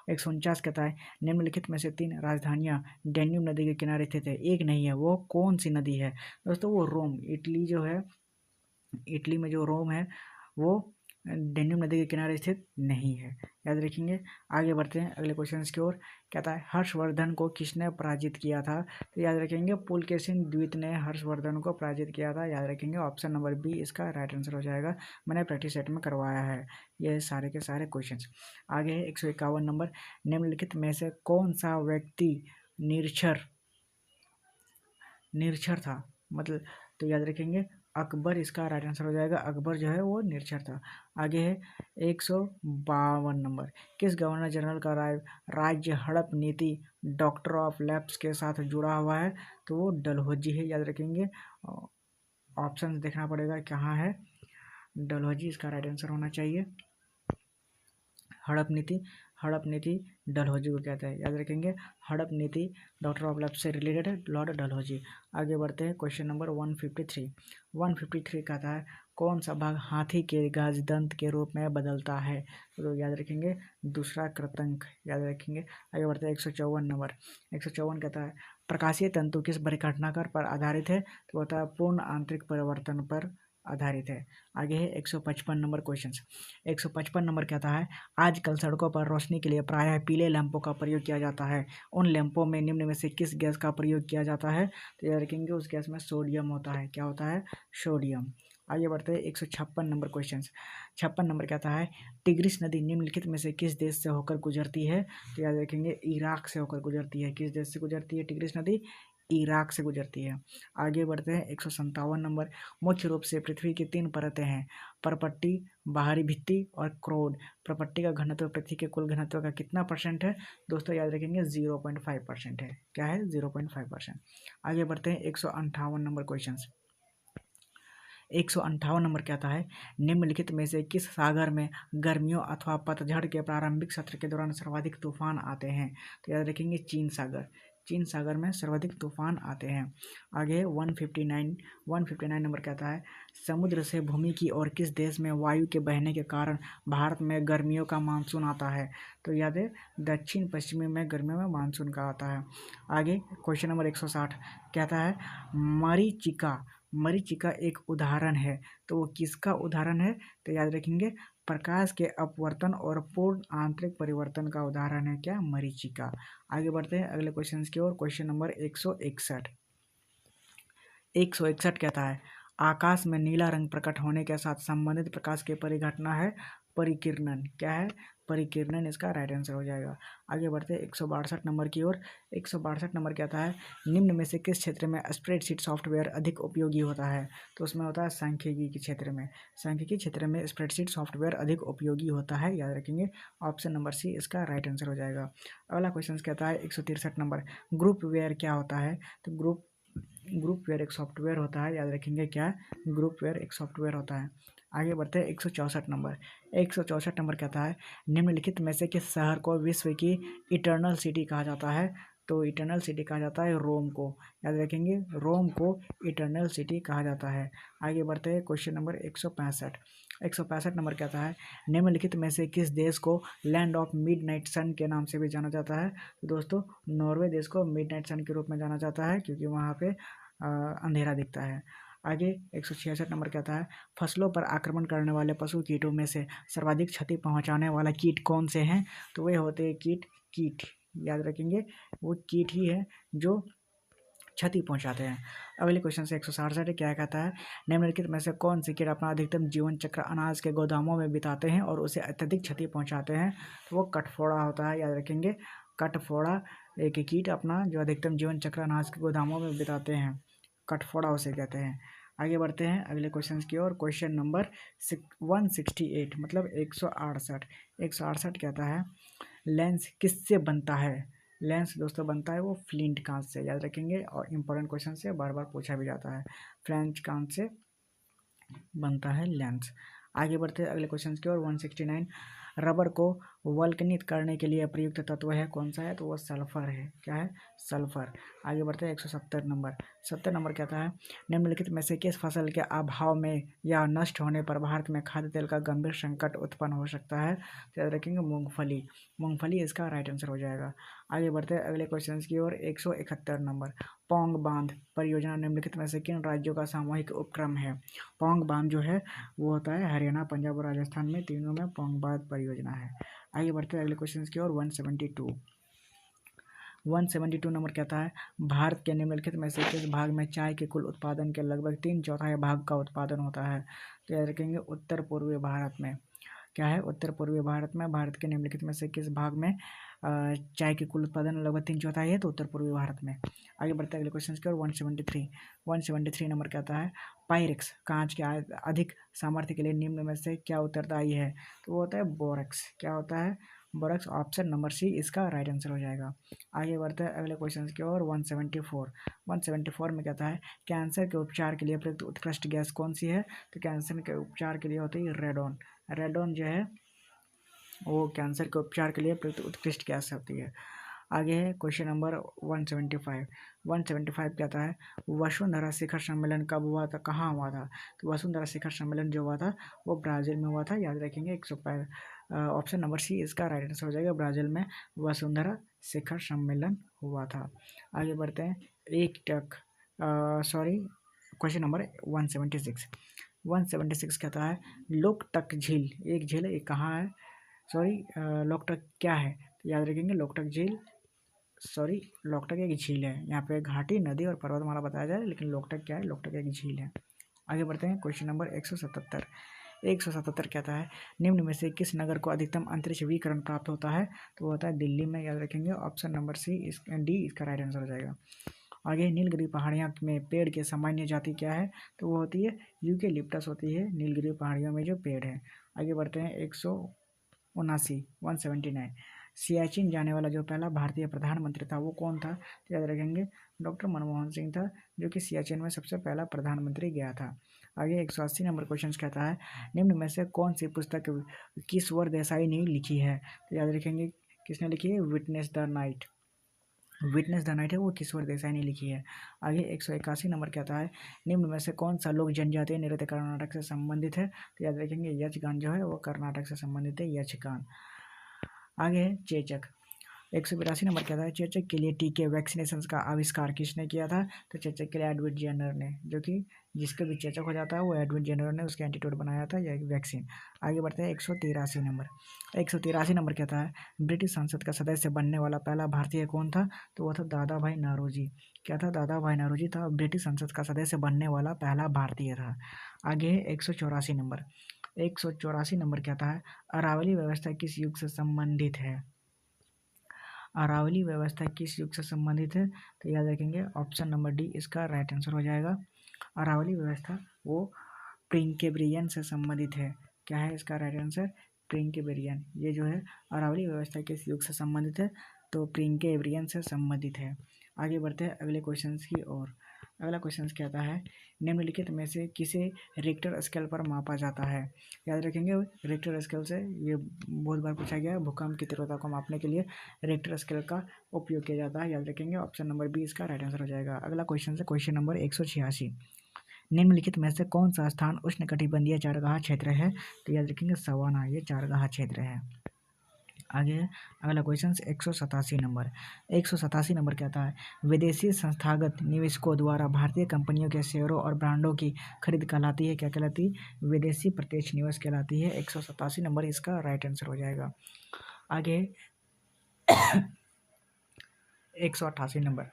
149 कहता है निम्नलिखित में से 3 राजधानियां डैन्यूब नदी के किनारे स्थित है, एक नहीं है, वो कौन सी नदी है? दोस्तों वो रोम, इटली जो है, इटली में जो रोम है वो डैन्यूब नदी के किनारे स्थित नहीं है, याद रखेंगे। आगे बढ़ते हैं अगले क्वेश्चन की ओर, कहता है हर्षवर्धन को किसने पराजित किया था? तो याद रखेंगे पुलकेशिन द्वित ने हर्षवर्धन को पराजित किया था, याद रखेंगे। ऑप्शन नंबर बी इसका राइट आंसर हो जाएगा, मैंने प्रैक्टिस सेट में करवाया है ये सारे के सारे क्वेश्चन। आगे है 151 नंबर, निम्नलिखित में से कौन सा व्यक्ति निरक्षर था? मतलब तो याद रखेंगे अकबर इसका राइट आंसर हो जाएगा, अकबर जो है वो निरक्षर था। आगे है 152 नंबर, किस गवर्नर जनरल का राज्य हड़प नीति डॉक्टर ऑफ लैप्स के साथ जुड़ा हुआ है? तो वो डलहौजी है, याद रखेंगे। ऑप्शन देखना पड़ेगा कहाँ है, डलहौजी इसका राइट आंसर होना चाहिए। हड़प नीति डलहौजी को कहते हैं, याद रखेंगे। हड़प नीति डॉक्टर ऑफ लैप्स से रिलेटेड है, लॉर्ड डलहौजी। आगे बढ़ते हैं क्वेश्चन नंबर 153 कहता है कौन सा भाग हाथी के गाजदंत के रूप में बदलता है? तो याद रखेंगे दूसरा कृतंक, याद रखेंगे। आगे बढ़ते हैं 154 नंबर, 154 कहता है प्रकाशीय तंतु किस परिघटनाकार पर आधारित है? तो होता है पूर्ण आंतरिक परिवर्तन पर आधारित है। आगे है 155 नंबर क्वेश्चन, 155 नंबर कहता है आजकल सड़कों पर रोशनी के लिए प्रायः पीले लैंपों का प्रयोग किया जाता है, उन लैंपों में निम्न में से किस गैस का प्रयोग किया जाता है? तो याद रखेंगे उस गैस में सोडियम होता है, क्या होता है? सोडियम। आगे बढ़ते हैं 156 नंबर क्वेश्चन, 56 नंबर कहता है टिग्रिस नदी निम्नलिखित में से किस देश से होकर गुजरती है? तो याद रखेंगे इराक से होकर गुजरती है। किस देश से गुजरती है टिग्रिस नदी? इराक से गुजरती है। आगे बढ़ते हैं 157 नंबर, मुख्य रूप से पृथ्वी की 3 परतें हैं, परपट्टी, बाहरी भित्ति और क्रोड। प्रपट्टी का घनत्व पृथ्वी के कुल घनत्व का कितना परसेंट है? दोस्तों याद रखेंगे 0.5% है, क्या है? 0.5%। आगे बढ़ते हैं 158 नंबर क्वेश्चन, 158 नंबर कहता है निम्नलिखित में से किस सागर में गर्मियों अथवा पतझड़ के प्रारंभिक सत्र के दौरान सर्वाधिक तूफान आते हैं? तो याद रखेंगे चीन सागर, चीन सागर में सर्वाधिक तूफान आते हैं। आगे 159 नंबर कहता है समुद्र से भूमि की ओर किस देश में वायु के बहने के कारण भारत में गर्मियों का मानसून आता है? तो याद है दक्षिण पश्चिमी में गर्मियों में मानसून का आता है। आगे क्वेश्चन नंबर 160 कहता है मरीचिका एक उदाहरण है, तो वो किसका उदाहरण है? तो याद रखेंगे प्रकाश के अपवर्तन और पूर्ण आंतरिक परिवर्तन का उदाहरण है, क्या? मरीचिका। आगे बढ़ते हैं अगले क्वेश्चन की ओर, क्वेश्चन नंबर 161 कहता है आकाश में नीला रंग प्रकट होने के साथ संबंधित प्रकाश की परिघटना है परिकिरणन। क्या है? परिकिरणन इसका राइट आंसर हो जाएगा। आगे बढ़ते हैं 162 नंबर की ओर। 162 नंबर क्या आता है? निम्न में से किस क्षेत्र में स्प्रेडशीट सॉफ्टवेयर अधिक उपयोगी होता है? तो उसमें होता है सांख्यिकी के क्षेत्र में। सांख्यिकी क्षेत्र में स्प्रेडशीट सॉफ्टवेयर अधिक उपयोगी होता है, याद रखेंगे। ऑप्शन नंबर सी इसका राइट आंसर हो जाएगा। अगला क्वेश्चन कहता है 163 नंबर, ग्रुपवेयर क्या होता है? तो ग्रुपवेयर एक सॉफ्टवेयर होता है, याद रखेंगे। क्या? ग्रुपवेयर एक सॉफ्टवेयर होता है। आगे बढ़ते हैं 164 नंबर। 164 नंबर कहता है निम्नलिखित में से किस शहर को विश्व की इटर्नल सिटी कहा जाता है? तो इटर्नल सिटी कहा जाता है रोम को, याद रखेंगे। रोम को इटर्नल सिटी कहा जाता है। आगे बढ़ते हैं क्वेश्चन नंबर 165। 165 नंबर कहता है निम्नलिखित में से किस देश को लैंड ऑफ मिडनाइट सन के नाम से भी जाना जाता है? तो दोस्तों नॉर्वे देश को मिडनाइट सन के रूप में जाना जाता है, क्योंकि वहाँ पे अंधेरा दिखता है। आगे 166 नंबर कहता है फसलों पर आक्रमण करने वाले पशु कीटों में से सर्वाधिक क्षति पहुंचाने वाला कीट कौन से हैं? तो वे होते हैं कीट, याद रखेंगे। वो कीट ही है जो क्षति पहुंचाते हैं। अगले क्वेश्चन से 167 क्या कहता है निम्नलिखित में से कौन से कीट अपना अधिकतम जीवन चक्र अनाज के गोदामों में बिताते हैं और उसे अत्यधिक क्षति पहुंचाते हैं? तो वो कटफोड़ा होता है, याद रखेंगे। कटफोड़ा एक कीट अपना जो अधिकतम जीवन चक्र अनाज के गोदामों में बिताते हैं, कटफोड़ा उसे कहते हैं। आगे बढ़ते हैं अगले क्वेश्चन की ओर। क्वेश्चन नंबर 168 मतलब 168। 168 कहता है लेंस किससे बनता है? लेंस दोस्तों बनता है वो फ्लिंट कांच से, याद रखेंगे। और इम्पोर्टेंट क्वेश्चन से बार बार पूछा भी जाता है। फ्रेंच कांच से बनता है लेंस। आगे बढ़ते हैं अगले क्वेश्चन की ओर। 169 रबर को वल्कनित करने के लिए प्रयुक्त तत्व है कौन सा है? तो वो सल्फर है। क्या है? सल्फर। आगे बढ़ते हैं 170 नंबर। 70 नंबर कहता है निम्नलिखित में से किस फसल के अभाव में या नष्ट होने पर भारत में खाद्य तेल का गंभीर संकट उत्पन्न हो सकता है? तो याद रखेंगे मूंगफली। मूंगफली इसका राइट आंसर हो जाएगा। आगे बढ़ते हैं अगले क्वेश्चन की ओर। 171 नंबर पौंग बांध परियोजना निम्नलिखित में से किन राज्यों का सामूहिक उपक्रम है? पौंग बांध जो है वो होता है हरियाणा, पंजाब और राजस्थान में, तीनों में पौंग बांध परियोजना है। आगे बढ़ते हैं अगले क्वेश्चन की ओर। 172 नंबर कहता है भारत के निम्नलिखित में से किस भाग में चाय के कुल उत्पादन के लगभग 3/4 भाग का उत्पादन होता है? तो याद रखेंगे उत्तर पूर्वी भारत में। क्या है? उत्तर पूर्वी भारत में। भारत के निम्नलिखित में से किस भाग में चाय के कुल उत्पादन लगभग 3/4 है? तो उत्तर पूर्वी भारत में। आगे बढ़ते हैं अगले क्वेश्चन की ओर। 173 नंबर कहता है पायरेक्स कांच के अधिक सामर्थ्य के लिए निम्न में से क्या उत्तरदायी है? तो वो होता है बोरक्स। क्या होता है? बोरक्स। ऑप्शन नंबर सी इसका राइट आंसर हो जाएगा। आगे बढ़ते हैं अगले क्वेश्चन की ओर। 174 में कहता है कैंसर के उपचार के लिए प्रयुक्त उत्कृष्ट गैस कौन सी है? तो कैंसर के उपचार के लिए होती है रेडोन। रेडोन जो है वो कैंसर के उपचार के लिए प्रयुक्त उत्कृष्ट गैस होती है। आगे है क्वेश्चन नंबर 175 कहता है वसुंधरा शिखर सम्मेलन कब हुआ था, कहाँ हुआ था? तो वसुंधरा शिखर सम्मेलन जो हुआ था वो ब्राज़ील में हुआ था, याद रखेंगे। 105 ऑप्शन नंबर सी इसका राइट आंसर हो जाएगा। ब्राज़ील में वसुंधरा शिखर सम्मेलन हुआ था। आगे बढ़ते हैं क्वेश्चन नंबर 176 कहता है लोकटक झील एक झील है, ये कहाँ है? लोकटक क्या है? तो याद रखेंगे लोकटक एक झील है। यहाँ पे घाटी, नदी और पर्वतमाला बताया जाए, लेकिन लोकटक क्या है? लोकटक एक झील है। आगे बढ़ते हैं क्वेश्चन नंबर 177 कहता है निम्न में से किस नगर को अधिकतम अंतरिक्ष विकिरण प्राप्त होता है? तो वो होता है दिल्ली में, याद रखेंगे। ऑप्शन नंबर डी इसका राइट आंसर हो जाएगा। आगे नीलगिरी पहाड़ियाँ में पेड़ की सामान्य जाति क्या है? तो वो होती है यूकेलिप्टस होती है नीलगिरी पहाड़ियों में जो पेड़ है। आगे बढ़ते हैं 179 सियाचिन जाने वाला जो पहला भारतीय प्रधानमंत्री था वो कौन था? तो याद रखेंगे डॉक्टर मनमोहन सिंह था, जो कि सियाचिन में सबसे पहला प्रधानमंत्री गया था। आगे 180 नंबर क्वेश्चन कहता है निम्न में से कौन सी पुस्तक किशोर देसाई ने लिखी है? तो याद रखेंगे किसने लिखी है? विटनेस द नाइट है वो किशोर देसाई ने लिखी है। आगे 181 नंबर कहता है निम्न में से कौन सा लोक जनजातीय नृत्य कर्नाटक से संबंधित है? तो याद रखेंगे यक्षगान जो है वो कर्नाटक से संबंधित है, यक्षगान। आगे है चेचक। 182 नंबर क्या था, चेचक के लिए टीके वैक्सीनेशन का आविष्कार किसने किया था, तो चेचक के लिए एडवर्ड जेनर ने, जो कि जिसके भी चेचक हो जाता है वो एडवर्ड जेनर ने उसके एंटीडोट बनाया था या वैक्सीन। आगे बढ़ते हैं 183 नंबर। 183 नंबर क्या था, ब्रिटिश संसद का सदस्य बनने वाला पहला भारतीय कौन था, तो वो था दादा भाई नौरोजी। क्या था, दादा भाई नौरोजी था ब्रिटिश संसद का सदस्य बनने वाला पहला भारतीय था। आगे है 184 नंबर। 184 नंबर क्या था, अरावली व्यवस्था किस युग से संबंधित है, अरावली व्यवस्था किस युग से संबंधित है, तो याद रखेंगे ऑप्शन नंबर डी इसका राइट आंसर हो जाएगा। अरावली व्यवस्था वो प्रिंकेब्रियन से संबंधित है। क्या है इसका राइट आंसर, प्रिंकेब्रियन। ये जो है अरावली व्यवस्था किस युग से संबंधित है, तो प्रिंकेब्रियन से संबंधित है। आगे बढ़ते हैं अगले क्वेश्चन की ओर। अगला क्वेश्चन कहता है, निम्नलिखित में से किसे रिक्टर स्केल पर मापा जाता है। याद रखेंगे रिक्टर स्केल से ये बहुत बार पूछा गया है, भूकंप की तीव्रता को मापने के लिए रिक्टर स्केल का उपयोग किया जाता है। याद रखेंगे ऑप्शन नंबर बी इसका राइट आंसर हो जाएगा। अगला क्वेश्चन है क्वेश्चन नंबर 186। निम्नलिखित में से कौन सा स्थान उष्णकटिबंधीय चारगाह क्षेत्र है, तो याद रखेंगे सवाना, ये चारगाह क्षेत्र है। आगे अगला क्वेश्चन 187 नंबर। 187 नंबर कहता है, विदेशी संस्थागत निवेशकों द्वारा भारतीय कंपनियों के शेयरों और ब्रांडों की खरीद कहलाती है, क्या कहलाती है, विदेशी प्रत्यक्ष निवेश कहलाती है। 187 नंबर इसका राइट आंसर हो जाएगा। आगे 188 नंबर।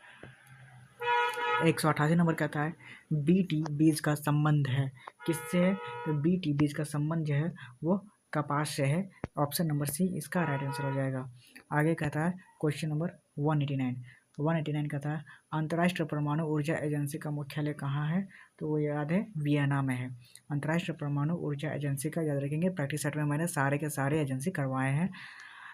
188 नंबर कहता है, बीटी बीज का संबंध है किससे है, तो बीटी बीज का संबंध जो है वो कपास से है। ऑप्शन नंबर सी इसका राइट आंसर हो जाएगा। आगे कहता है क्वेश्चन नंबर 189 कहता है, अंतर्राष्ट्रीय परमाणु ऊर्जा एजेंसी का मुख्यालय कहाँ है, तो वो याद है वियना में है। अंतर्राष्ट्रीय परमाणु ऊर्जा एजेंसी का याद रखेंगे, प्रैक्टिस सेट में मैंने सारे के सारे एजेंसी करवाए हैं,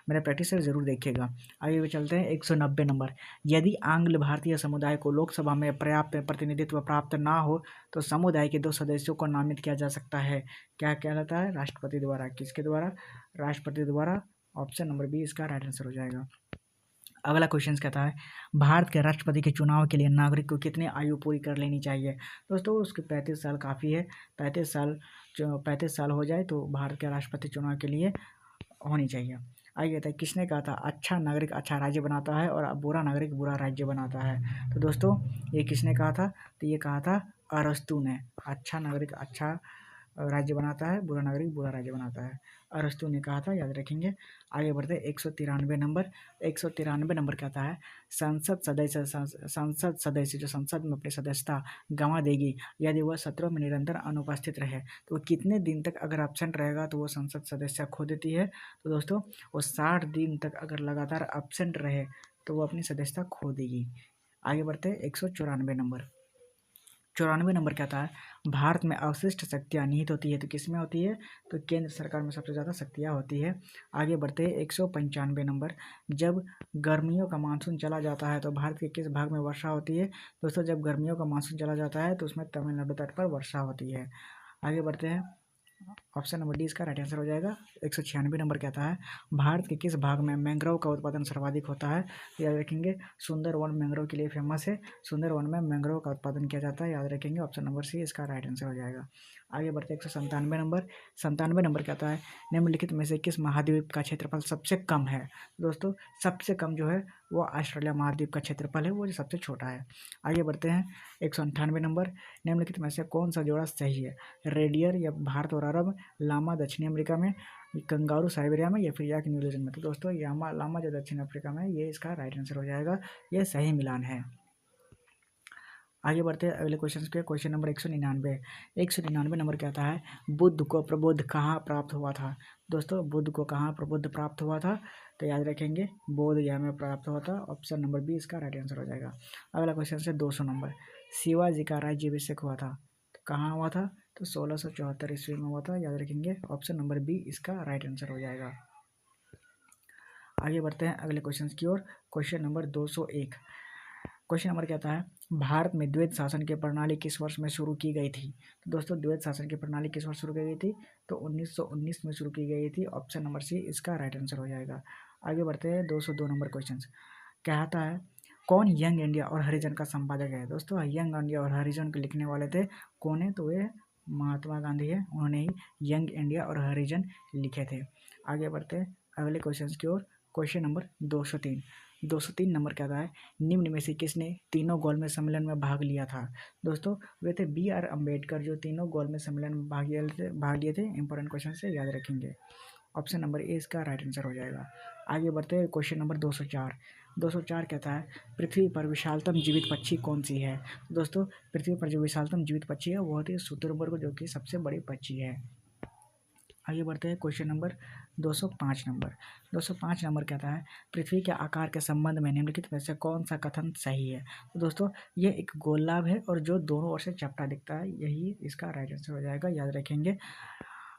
मेरा प्रैक्टिस सेट जरूर देखिएगा। आगे भी चलते हैं 190 नंबर। यदि आंग्ल भारतीय समुदाय को लोकसभा में पर्याप्त प्रतिनिधित्व प्राप्त ना हो तो समुदाय के 2 सदस्यों को नामित किया जा सकता है, क्या कहलाता है, राष्ट्रपति द्वारा। किसके द्वारा, राष्ट्रपति द्वारा। ऑप्शन नंबर बी इसका राइट आंसर हो जाएगा। अगला क्वेश्चन कहता है, भारत के राष्ट्रपति के चुनाव के लिए नागरिक को कितनी आयु पूरी कर लेनी चाहिए, दोस्तों उसके 35 साल काफ़ी है। 35 साल हो जाए तो भारत के राष्ट्रपति चुनाव के लिए होनी चाहिए। आगे कहता है, किसने कहा था, अच्छा नागरिक अच्छा राज्य बनाता है और बुरा नागरिक बुरा राज्य बनाता है। तो दोस्तों ये किसने कहा था, तो ये कहा था अरस्तु ने। अच्छा नागरिक अच्छा राज्य बनाता है, बुरा नागरिक बुरा राज्य बनाता है, अरस्तु ने कहा था, याद रखेंगे। आगे बढ़ते 193 नंबर। 193 नंबर कहता है, संसद सदस्य जो संसद में अपनी सदस्यता गंवा देगी यदि वह सत्रों में निरंतर अनुपस्थित रहे, तो कितने दिन तक अगर एब्सेंट रहेगा तो वो संसद सदस्य खो देती है, तो दोस्तों वो 60 दिन तक अगर लगातार एब्सेंट रहे तो वो अपनी सदस्यता खो देगी। आगे बढ़ते 194 नंबर। 94 नंबर कहता है, भारत में अवशिष्ट शक्तियाँ निहित होती है, तो किस में होती है, तो केंद्र सरकार में सबसे ज़्यादा शक्तियाँ होती है। आगे बढ़ते 195 नंबर। जब गर्मियों का मानसून चला जाता है तो भारत के किस भाग में वर्षा होती है, दोस्तों जब गर्मियों का मानसून चला जाता है तो उसमें तमिलनाडु तट पर वर्षा होती है। आगे बढ़ते हैं, ऑप्शन नंबर डी इसका राइट आंसर हो जाएगा। 196 नंबर कहता है, भारत के किस भाग में मैंग्रोव का उत्पादन सर्वाधिक होता है, याद रखेंगे सुंदरवन मैंग्रोव के लिए फेमस है, सुंदरवन में मैंग्रोव का उत्पादन किया जाता है, याद रखेंगे ऑप्शन नंबर सी इसका राइट आंसर हो जाएगा। आगे बढ़ते 197 नंबर। 97 नंबर कहता है, निम्नलिखित में से किस महाद्वीप का क्षेत्रफल सबसे कम है, दोस्तों सबसे कम जो है वो ऑस्ट्रेलिया महाद्वीप का क्षेत्रफल है, वो जो सबसे छोटा है। आगे बढ़ते हैं 198 नंबर। निम्नलिखित में से कौन सा जोड़ा सही है, रेडियर या भारत और अरब, लामा दक्षिणी अमेरिका में, कंगारू साइबेरिया में, या फिर याक न्यूजीलैंड में, तो दोस्तों लामा जो दक्षिण अफ्रीका में, ये इसका राइट आंसर हो जाएगा, ये सही मिलान है। आगे बढ़ते हैं अगले क्वेश्चन पे। Question number 199। 199 नंबर कहता है, बुद्ध को प्रबुद्ध कहाँ प्राप्त हुआ था, दोस्तों बुद्ध को कहाँ प्रबुद्ध प्राप्त हुआ था, तो याद रखेंगे बोध गया में प्राप्त हुआ था, ऑप्शन नंबर बी इसका राइट आंसर हो जाएगा। अगला क्वेश्चन है 200 नंबर। शिवाजी का राज्याभिषेक हुआ था, तो कहाँ हुआ था, तो 1674 ईस्वी में हुआ था, याद रखेंगे ऑप्शन नंबर बी इसका राइट आंसर हो जाएगा। आगे बढ़ते हैं अगले क्वेश्चन की ओर। Question number 201। क्वेश्चन नंबर कहता है, भारत में द्वैत शासन की प्रणाली किस वर्ष में शुरू की गई थी, तो दोस्तों द्वैत शासन की प्रणाली किस वर्ष शुरू की गई थी, तो 1919 में शुरू की गई थी, ऑप्शन नंबर सी इसका राइट आंसर हो जाएगा। आगे बढ़ते हैं 202 नंबर क्वेश्चन कहता है, कौन यंग इंडिया और हरिजन का संपादक है, दोस्तों यंग इंडिया और हरिजन को लिखने वाले थे कौन है, तो वे महात्मा गांधी है, उन्होंने ही यंग इंडिया और हरिजन लिखे थे। आगे बढ़ते हैं अगले क्वेश्चन की ओर। Question number 203। 203 नंबर कहता है निम्न में से किसने तीनों गोलमेज सम्मेलन में भाग लिया था। दोस्तों वे थे BR अम्बेडकर, जो तीनों गोलमेज सम्मेलन में भाग लिए थे। इंपॉर्टेंट क्वेश्चन से याद रखेंगे। ऑप्शन नंबर ए इसका राइट आंसर हो जाएगा। आगे बढ़ते हैं क्वेश्चन नंबर 204। 204 कहता है पृथ्वी पर विशालतम जीवित पक्षी कौन सी है। दोस्तों पृथ्वी पर जो विशालतम जीवित पक्षी है वो होती है शुतुरमुर्ग, जो कि सबसे बड़ी पक्षी है। आगे बढ़ते हैं क्वेश्चन नंबर 205 नंबर। 205 नंबर कहता है पृथ्वी के आकार के संबंध में निम्नलिखित में से कौन सा कथन सही है। तो दोस्तों ये एक गोलाभ है और जो दोनों ओर से चपटा दिखता है, यही इसका राइट आंसर हो जाएगा, याद रखेंगे।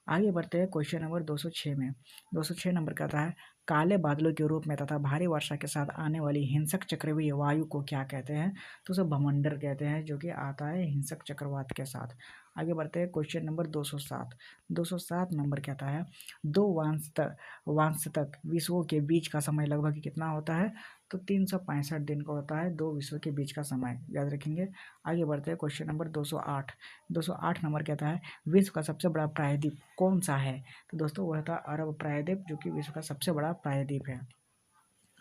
आगे बढ़ते हैं क्वेश्चन नंबर 206 में। 206 नंबर कहता है काले बादलों के रूप में तथा भारी वर्षा के साथ आने वाली हिंसक चक्रवाती वायु को क्या कहते हैं। तो उसे भमंडर कहते हैं, जो कि आता है हिंसक चक्रवात के साथ। आगे बढ़ते हैं क्वेश्चन नंबर 207। 207 नंबर कहता है दो वांश तक विश्वों के बीच का समय लगभग कितना होता है। तो 365 दिन का होता है दो विश्वों के बीच का समय, याद रखेंगे। आगे बढ़ते हैं क्वेश्चन नंबर 208। 208 नंबर कहता है विश्व का सबसे बड़ा प्रायद्वीप कौन सा है। तो दोस्तों वह था अरब प्रायद्वीप, जो कि विश्व का सबसे बड़ा प्रायद्वीप है।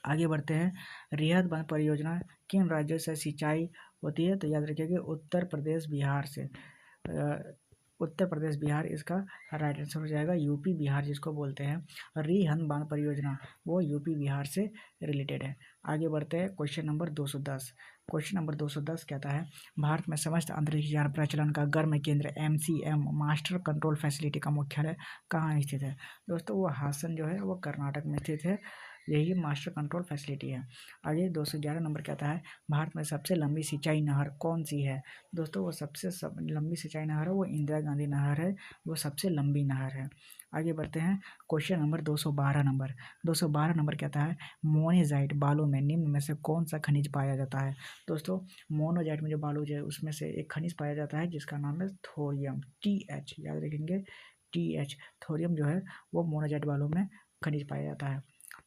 आगे बढ़ते हैं रिहद बांध परियोजना किन राज्यों से सिंचाई होती है। तो याद रखिएगा उत्तर प्रदेश बिहार से। उत्तर प्रदेश बिहार इसका राइट आंसर हो जाएगा। यूपी बिहार जिसको बोलते हैं, रिहंद बांध परियोजना वो यूपी बिहार से रिलेटेड है। आगे बढ़ते हैं क्वेश्चन नंबर 210। क्वेश्चन नंबर 210 कहता है भारत में समस्त अंतरिक्ष यान प्रचलन का गर्म केंद्र MCM मास्टर कंट्रोल फैसिलिटी का मुख्यालय कहाँ स्थित है। दोस्तों वो हासन जो है वो कर्नाटक में स्थित है, यही मास्टर कंट्रोल फैसिलिटी है। आगे 211 नंबर कहता है भारत में सबसे लंबी सिंचाई नहर कौन सी है। दोस्तों वो लंबी सिंचाई नहर है वो इंदिरा गांधी नहर है, वो सबसे लंबी नहर है। आगे बढ़ते हैं क्वेश्चन नंबर 212 नंबर। 212 नंबर कहता है मोनेजाइट बालू में निम्न में से कौन सा खनिज पाया जाता है। दोस्तों मोनोजाइट में जो बालू है उसमें से एक खनिज पाया जाता है जिसका नाम है थोरियम, TH, याद रखेंगे TH। थोरियम जो है वो मोनोजाइट बालू में खनिज पाया जाता है।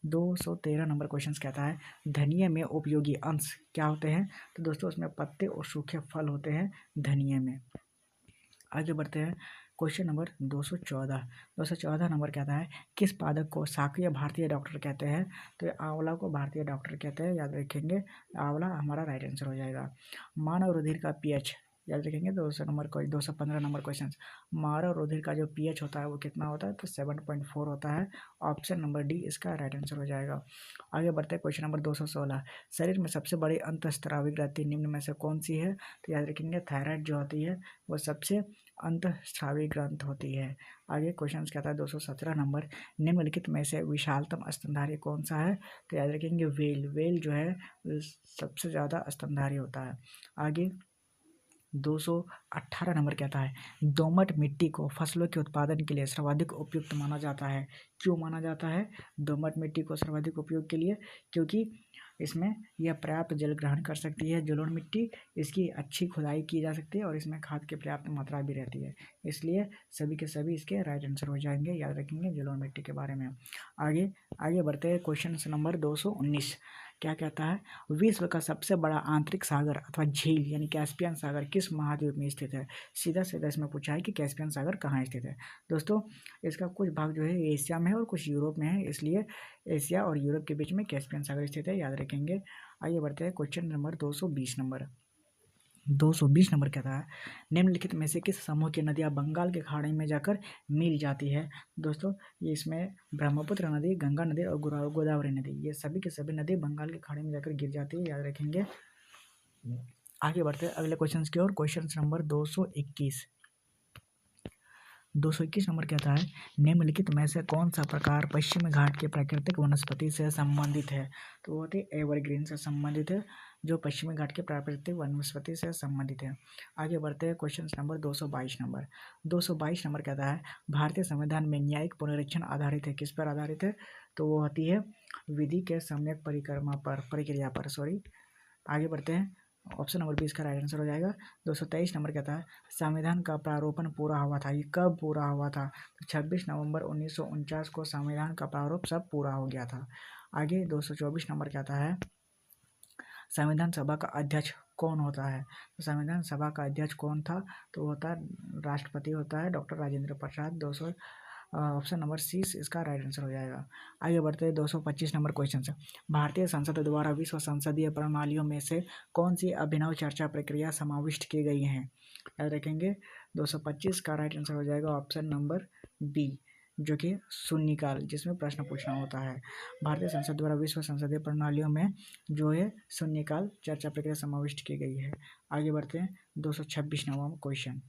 213 नंबर क्वेश्चन कहता है धनिया में उपयोगी अंश क्या होते हैं। तो दोस्तों उसमें पत्ते और सूखे फल होते हैं धनिया में। आगे बढ़ते हैं क्वेश्चन नंबर 214। 214 नंबर कहता है किस पादप को शाकीय भारतीय डॉक्टर कहते हैं। तो आंवला को भारतीय डॉक्टर कहते हैं, याद रखेंगे। आंवला हमारा राइट आंसर हो जाएगा। मानव रुधिर का pH याद रखेंगे। 215 नंबर क्वेश्चन, मानव रुधिर का जो pH होता है वो कितना होता है। तो 7.4 होता है। ऑप्शन नंबर डी इसका राइट आंसर हो जाएगा। आगे बढ़ते हैं क्वेश्चन नंबर 216। शरीर में सबसे बड़ी अंतःस्रावी ग्रंथि निम्न में से कौन सी है। तो याद रखेंगे थायराइड जो होती है वो सबसे अंतःस्रावी ग्रंथ होती है। आगे क्वेश्चन कहता है 217 नंबर निम्नलिखित में से विशालतम स्तनधारी कौन सा है। तो याद रखेंगे वेल जो है सबसे ज़्यादा स्तनधारी होता है। आगे 218 नंबर कहता है दोमट मिट्टी को फसलों के उत्पादन के लिए सर्वाधिक उपयुक्त माना जाता है। क्यों माना जाता है दोमट मिट्टी को सर्वाधिक उपयोग के लिए। क्योंकि इसमें यह पर्याप्त जल ग्रहण कर सकती है जलोढ़ मिट्टी, इसकी अच्छी खुदाई की जा सकती है और इसमें खाद की पर्याप्त मात्रा भी रहती है, इसलिए सभी के सभी इसके राइट आंसर हो जाएंगे, याद रखेंगे जलोढ़ मिट्टी के बारे में। आगे बढ़ते हैं क्वेश्चन नंबर 219। क्या कहता है विश्व का सबसे बड़ा आंतरिक सागर अथवा झील यानी कैस्पियन सागर किस महाद्वीप में स्थित है। सीधा सीधा इसमें पूछा है कि कैस्पियन सागर कहाँ स्थित है। दोस्तों इसका कुछ भाग जो है एशिया में है और कुछ यूरोप में है, इसलिए एशिया और यूरोप के बीच में कैस्पियन सागर स्थित है, याद रखेंगे। आगे बढ़ते हैं क्वेश्चन नंबर 220 नंबर। 220 नंबर कहता है निम्नलिखित में से किस समूह की नदियाँ बंगाल के खाड़ी में जाकर मिल जाती है। दोस्तों ये इसमें ब्रह्मपुत्र नदी, गंगा नदी और गोदावरी नदी, ये सभी के सभी नदी बंगाल की खाड़ी में जाकर गिर जाती है, याद रखेंगे। आगे बढ़ते हैं अगले क्वेश्चन की ओर। Question number 221। 221 नंबर कहता है निम्नलिखित में से कौन सा प्रकार पश्चिमी घाट के प्राकृतिक वनस्पति से संबंधित है। तो वो होती एवरग्रीन से संबंधित है, जो पश्चिमी घाट के प्राकृतिक वनस्पति से संबंधित है। आगे बढ़ते हैं क्वेश्चन नंबर 222 नंबर। 222 नंबर कहता है भारतीय संविधान में न्यायिक पुनरीक्षण आधारित है, किस पर आधारित है। तो वो होती है विधि के सम्यक प्रक्रिया पर। आगे बढ़ते हैं ऑप्शन नंबर 20 का राइट आंसर हो जाएगा। 223 नंबर कहता है संविधान का प्रारूपण पूरा हुआ था, ये कब पूरा हुआ था। तो 26 नवंबर 1949 को संविधान का प्रारूप सब पूरा हो गया था। आगे 224 नंबर कहता है संविधान सभा का अध्यक्ष कौन होता है। तो संविधान सभा का अध्यक्ष कौन था। तो होता है राष्ट्रपति होता है doctor Rajendra Prasad. Option number सी इसका राइट आंसर हो जाएगा। आगे बढ़ते हैं 225 नंबर क्वेश्चन से। भारतीय संसद द्वारा विश्व संसदीय प्रणालियों में से कौन सी अभिनव चर्चा प्रक्रिया समाविष्ट की गई है? याद रखेंगे 225 का राइट आंसर हो जाएगा ऑप्शन नंबर बी, जो कि शून्यकाल, जिसमें प्रश्न पूछना होता है। भारतीय संसद द्वारा विश्व संसदीय प्रणालियों में जो है शून्यकाल चर्चा प्रक्रिया समाविष्ट की गई है। आगे बढ़ते हैं 226 नंबर क्वेश्चन।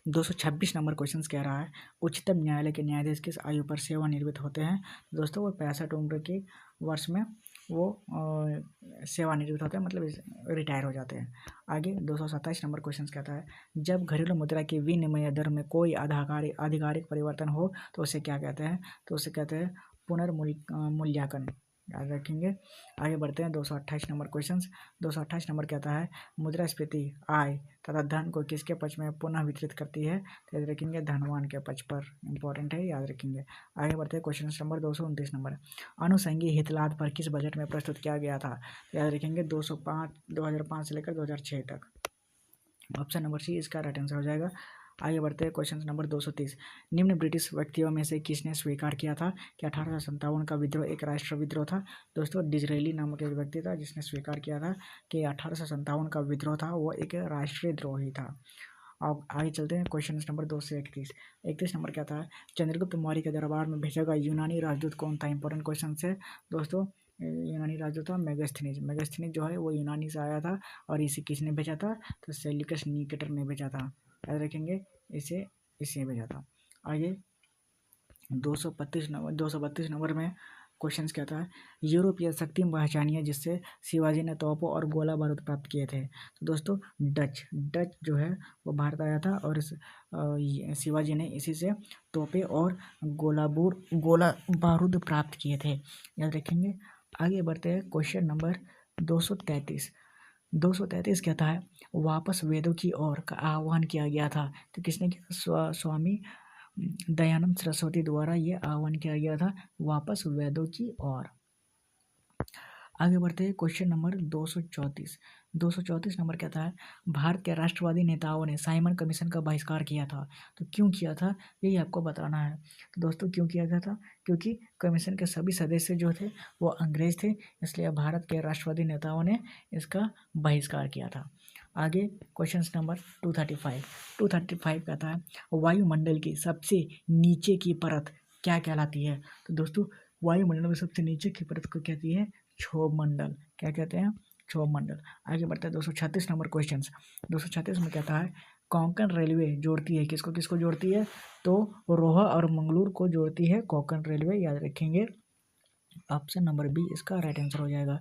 226 नंबर क्वेश्चन कह रहा है उच्चतम न्यायालय के न्यायाधीश किस आयु पर सेवानिवृत्त होते हैं? दोस्तों वो 65 उम्र के वर्ष में वो सेवानिवृत्त होते हैं, मतलब रिटायर हो जाते हैं। आगे 227 नंबर क्वेश्चन कहता है जब घरेलू मुद्रा की विनिमय दर में कोई आधिकारिक परिवर्तन हो तो उसे क्या कहते हैं? तो उसे कहते हैं पुनर्मूल्यांकन। याद रखेंगे। आगे बढ़ते हैं 228 नंबर क्वेश्चन। 228 नंबर कहता है मुद्रास्फीति आय तथा धन को किसके पक्ष में पुनः वितरित करती है? तो याद रखेंगे धनवान के पक्ष पर। इंपॉर्टेंट है, याद रखेंगे। आगे बढ़ते हैं क्वेश्चन नंबर 229 नंबर। अनुषंगी हितलाभ पर किस बजट में प्रस्तुत किया गया था? तो याद रखेंगे 2005 से लेकर 2006 तक। ऑप्शन नंबर सी इसका राइट आंसर हो जाएगा। आगे बढ़ते हैं क्वेश्चन नंबर 230। निम्न ब्रिटिश व्यक्तियों में से किसने स्वीकार किया था कि 1857 का विद्रोह एक राष्ट्र विद्रोह था? दोस्तों डिजरेली नामक एक व्यक्ति था जिसने स्वीकार किया था कि 1857 का विद्रोह था वो एक राष्ट्रीय द्रोही था। अब आगे चलते हैं क्वेश्चन नंबर 231। 31 नंबर क्या था? चंद्रगुप्त मौर्य के दरबार में भेजा गया यूनानी राजदूत कौन था? इंपॉर्टेंट क्वेश्चन है दोस्तों। यूनानी राजदूत था मेगास्थनीज जो है वो यूनानी से आया था और इसे किसने भेजा था? तो सेल्यूकस निकेटर ने भेजा था। याद रखेंगे इसे भेजा था। आगे 232 नंबर में क्वेश्चन कहता है यूरोपीय शक्ति पहचानिए जिससे शिवाजी ने तोपों और गोला बारूद प्राप्त किए थे? तो दोस्तों डच जो है वो भारत आया था और शिवाजी ने इसी से तोपें और गोला बारूद प्राप्त किए थे। याद रखेंगे। आगे बढ़ते हैं क्वेश्चन नंबर 233 कहता है वापस वेदों की ओर का आह्वान किया गया था? तो किसने किया? स्वामी दयानंद सरस्वती द्वारा ये आह्वान किया गया था वापस वेदों की ओर। आगे बढ़ते हैं क्वेश्चन नंबर 234 नंबर कहता है भारत के राष्ट्रवादी नेताओं ने साइमन कमीशन का बहिष्कार किया था? तो क्यों किया था यही आपको बताना है। तो दोस्तों क्यों किया गया था? क्योंकि कमीशन के सभी सदस्य जो थे वो अंग्रेज थे, इसलिए भारत के राष्ट्रवादी नेताओं ने इसका बहिष्कार किया था। आगे क्वेश्चन नंबर 235 कहता है वायुमंडल की सबसे नीचे की परत क्या कहलाती है? तो दोस्तों वायुमंडल में सबसे नीचे की परत को कहती है क्षोभ मंडल। क्या कहते हैं? क्षोभ मंडल। आगे बढ़ते हैं 236 नंबर क्वेश्चन। 236 में कहता है कोंकण रेलवे जोड़ती है किसको जोड़ती है? तो रोहा और मंगलूर को जोड़ती है कोंकण रेलवे। याद रखेंगे ऑप्शन नंबर बी इसका राइट आंसर हो जाएगा।